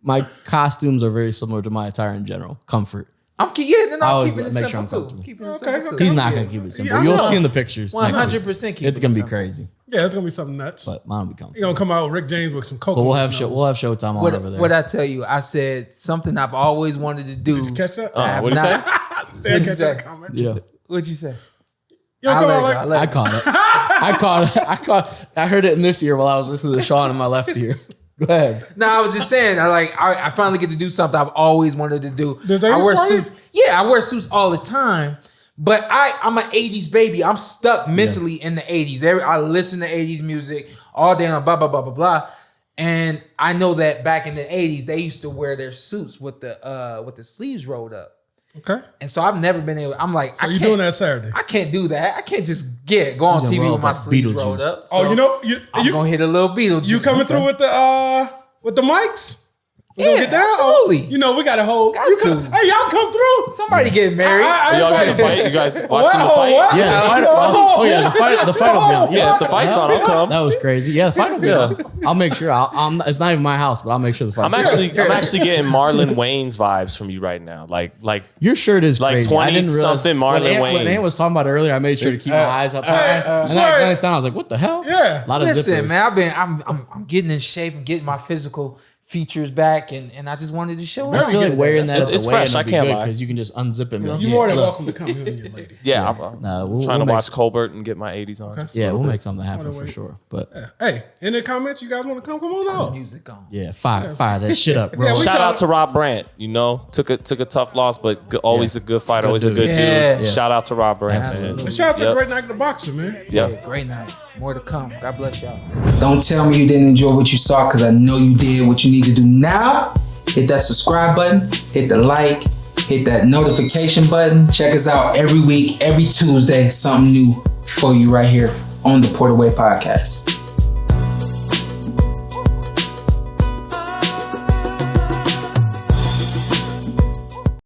[SPEAKER 2] My costumes are very similar to my attire in general. Comfort.
[SPEAKER 3] I'm keeping it
[SPEAKER 2] make sure I'm
[SPEAKER 3] simple too.
[SPEAKER 2] comfortable.
[SPEAKER 3] Keeping it simple
[SPEAKER 2] He's
[SPEAKER 3] too.
[SPEAKER 2] not gonna keep it simple.
[SPEAKER 4] Yeah, I
[SPEAKER 2] You'll
[SPEAKER 4] know.
[SPEAKER 2] see in the pictures.
[SPEAKER 3] 100% keep
[SPEAKER 2] It's
[SPEAKER 3] it
[SPEAKER 2] gonna be
[SPEAKER 3] simple.
[SPEAKER 2] crazy.
[SPEAKER 4] Yeah, it's gonna be something nuts.
[SPEAKER 2] But mine will be comfortable.
[SPEAKER 4] You're gonna come out with Rick James with some cocoa.
[SPEAKER 2] But we'll have Showtime on over there.
[SPEAKER 3] What I tell you, I said something I've always wanted to do.
[SPEAKER 4] Did you catch that?
[SPEAKER 5] What do you say?
[SPEAKER 4] They
[SPEAKER 3] you
[SPEAKER 4] catch
[SPEAKER 3] say?
[SPEAKER 4] that comment.
[SPEAKER 2] Yeah.
[SPEAKER 3] What'd you say?
[SPEAKER 4] You don't come out like
[SPEAKER 2] I caught it. I heard it in this ear while I was listening to Shawn in my left ear. Go ahead.
[SPEAKER 3] No, I was just saying. I finally get to do something I've always wanted to do.
[SPEAKER 4] Does
[SPEAKER 3] I
[SPEAKER 4] 80s
[SPEAKER 3] wear
[SPEAKER 4] parties?
[SPEAKER 3] suits. Yeah, I wear suits all the time. But I'm an 80s baby. I'm stuck mentally in the 80s. I listen to 80s music all day on blah, blah, blah, blah, blah. And I know that back in the 80s, they used to wear their suits with the sleeves rolled up.
[SPEAKER 4] Okay.
[SPEAKER 3] And so I've never been able. I'm like,
[SPEAKER 4] So you're doing that Saturday?
[SPEAKER 3] I can't do that. I can't just go on
[SPEAKER 2] He's gonna
[SPEAKER 3] TV
[SPEAKER 2] roll
[SPEAKER 3] with my
[SPEAKER 2] up
[SPEAKER 3] sleeves
[SPEAKER 2] Beetlejuice.
[SPEAKER 3] rolled up.
[SPEAKER 4] Oh,
[SPEAKER 3] So I'm gonna hit a little Beetlejuice.
[SPEAKER 4] you coming through with the mics? We gonna
[SPEAKER 3] Yeah,
[SPEAKER 4] get down?
[SPEAKER 3] absolutely.
[SPEAKER 4] We got a whole.
[SPEAKER 3] Got
[SPEAKER 4] Hey,
[SPEAKER 3] to.
[SPEAKER 4] y'all come through.
[SPEAKER 3] Somebody getting married.
[SPEAKER 5] Y'all got the fight? You guys watching the
[SPEAKER 4] Wow,
[SPEAKER 5] fight?
[SPEAKER 4] wow.
[SPEAKER 2] Yeah, the fight's
[SPEAKER 4] Oh,
[SPEAKER 2] the fight will be on.
[SPEAKER 5] Yeah, if the fight's on, I'll come.
[SPEAKER 2] That was crazy. Yeah, the fight will be on. I'll make sure. It's not even my house, but I'll make sure the fight.
[SPEAKER 5] I'm actually getting Marlon Wayne's vibes from you right now. Like
[SPEAKER 2] your shirt is
[SPEAKER 5] like
[SPEAKER 2] crazy.
[SPEAKER 5] 20
[SPEAKER 2] I didn't realize
[SPEAKER 5] something Marlon
[SPEAKER 2] when Ant was
[SPEAKER 5] Wayans.
[SPEAKER 2] talking about it earlier, I made sure to keep my eyes up high. And I
[SPEAKER 4] sorry.
[SPEAKER 2] glanced down. I was like, "What the hell?"
[SPEAKER 4] Yeah.
[SPEAKER 2] a lot of
[SPEAKER 3] Listen,
[SPEAKER 2] zippers.
[SPEAKER 3] man, I'm getting in shape and getting my physical features back, and I just wanted to show
[SPEAKER 2] I
[SPEAKER 3] it.
[SPEAKER 2] feel like wearing that
[SPEAKER 5] It's-
[SPEAKER 2] at
[SPEAKER 5] it's
[SPEAKER 2] the weigh-in
[SPEAKER 5] fresh,
[SPEAKER 2] would
[SPEAKER 5] I
[SPEAKER 2] be
[SPEAKER 5] can't
[SPEAKER 2] good
[SPEAKER 5] lie.
[SPEAKER 2] because you can just unzip it. And be like,
[SPEAKER 4] You're more than welcome to come, you and your lady.
[SPEAKER 5] Yeah, I'm
[SPEAKER 2] we'll
[SPEAKER 5] trying to
[SPEAKER 2] make-
[SPEAKER 5] watch Colbert and get my 80s on. Just a
[SPEAKER 2] Yeah,
[SPEAKER 5] little
[SPEAKER 2] we'll
[SPEAKER 5] bit.
[SPEAKER 2] make something happen for sure. But
[SPEAKER 4] Hey, in the comments, you guys want to come? Come on out.
[SPEAKER 3] Music on.
[SPEAKER 2] yeah, fire that shit up, bro.
[SPEAKER 4] Yeah, we
[SPEAKER 5] Shout
[SPEAKER 4] talk-
[SPEAKER 5] out to Rob Brandt. Took a tough loss, but always a good fighter, always a good dude.
[SPEAKER 3] Yeah.
[SPEAKER 5] Shout out to Rob Brandt,
[SPEAKER 2] Absolutely.
[SPEAKER 5] man.
[SPEAKER 4] Shout out to
[SPEAKER 5] Yep.
[SPEAKER 4] Great Night the Boxer, man.
[SPEAKER 5] Yeah.
[SPEAKER 3] Great night. More to come. God bless y'all. Don't tell me you didn't enjoy what you saw, because I know you did. What you need to do now, hit that subscribe button, hit the like, hit that notification button. Check us out every week, every Tuesday, something new for you right here on the Porter Way Podcast.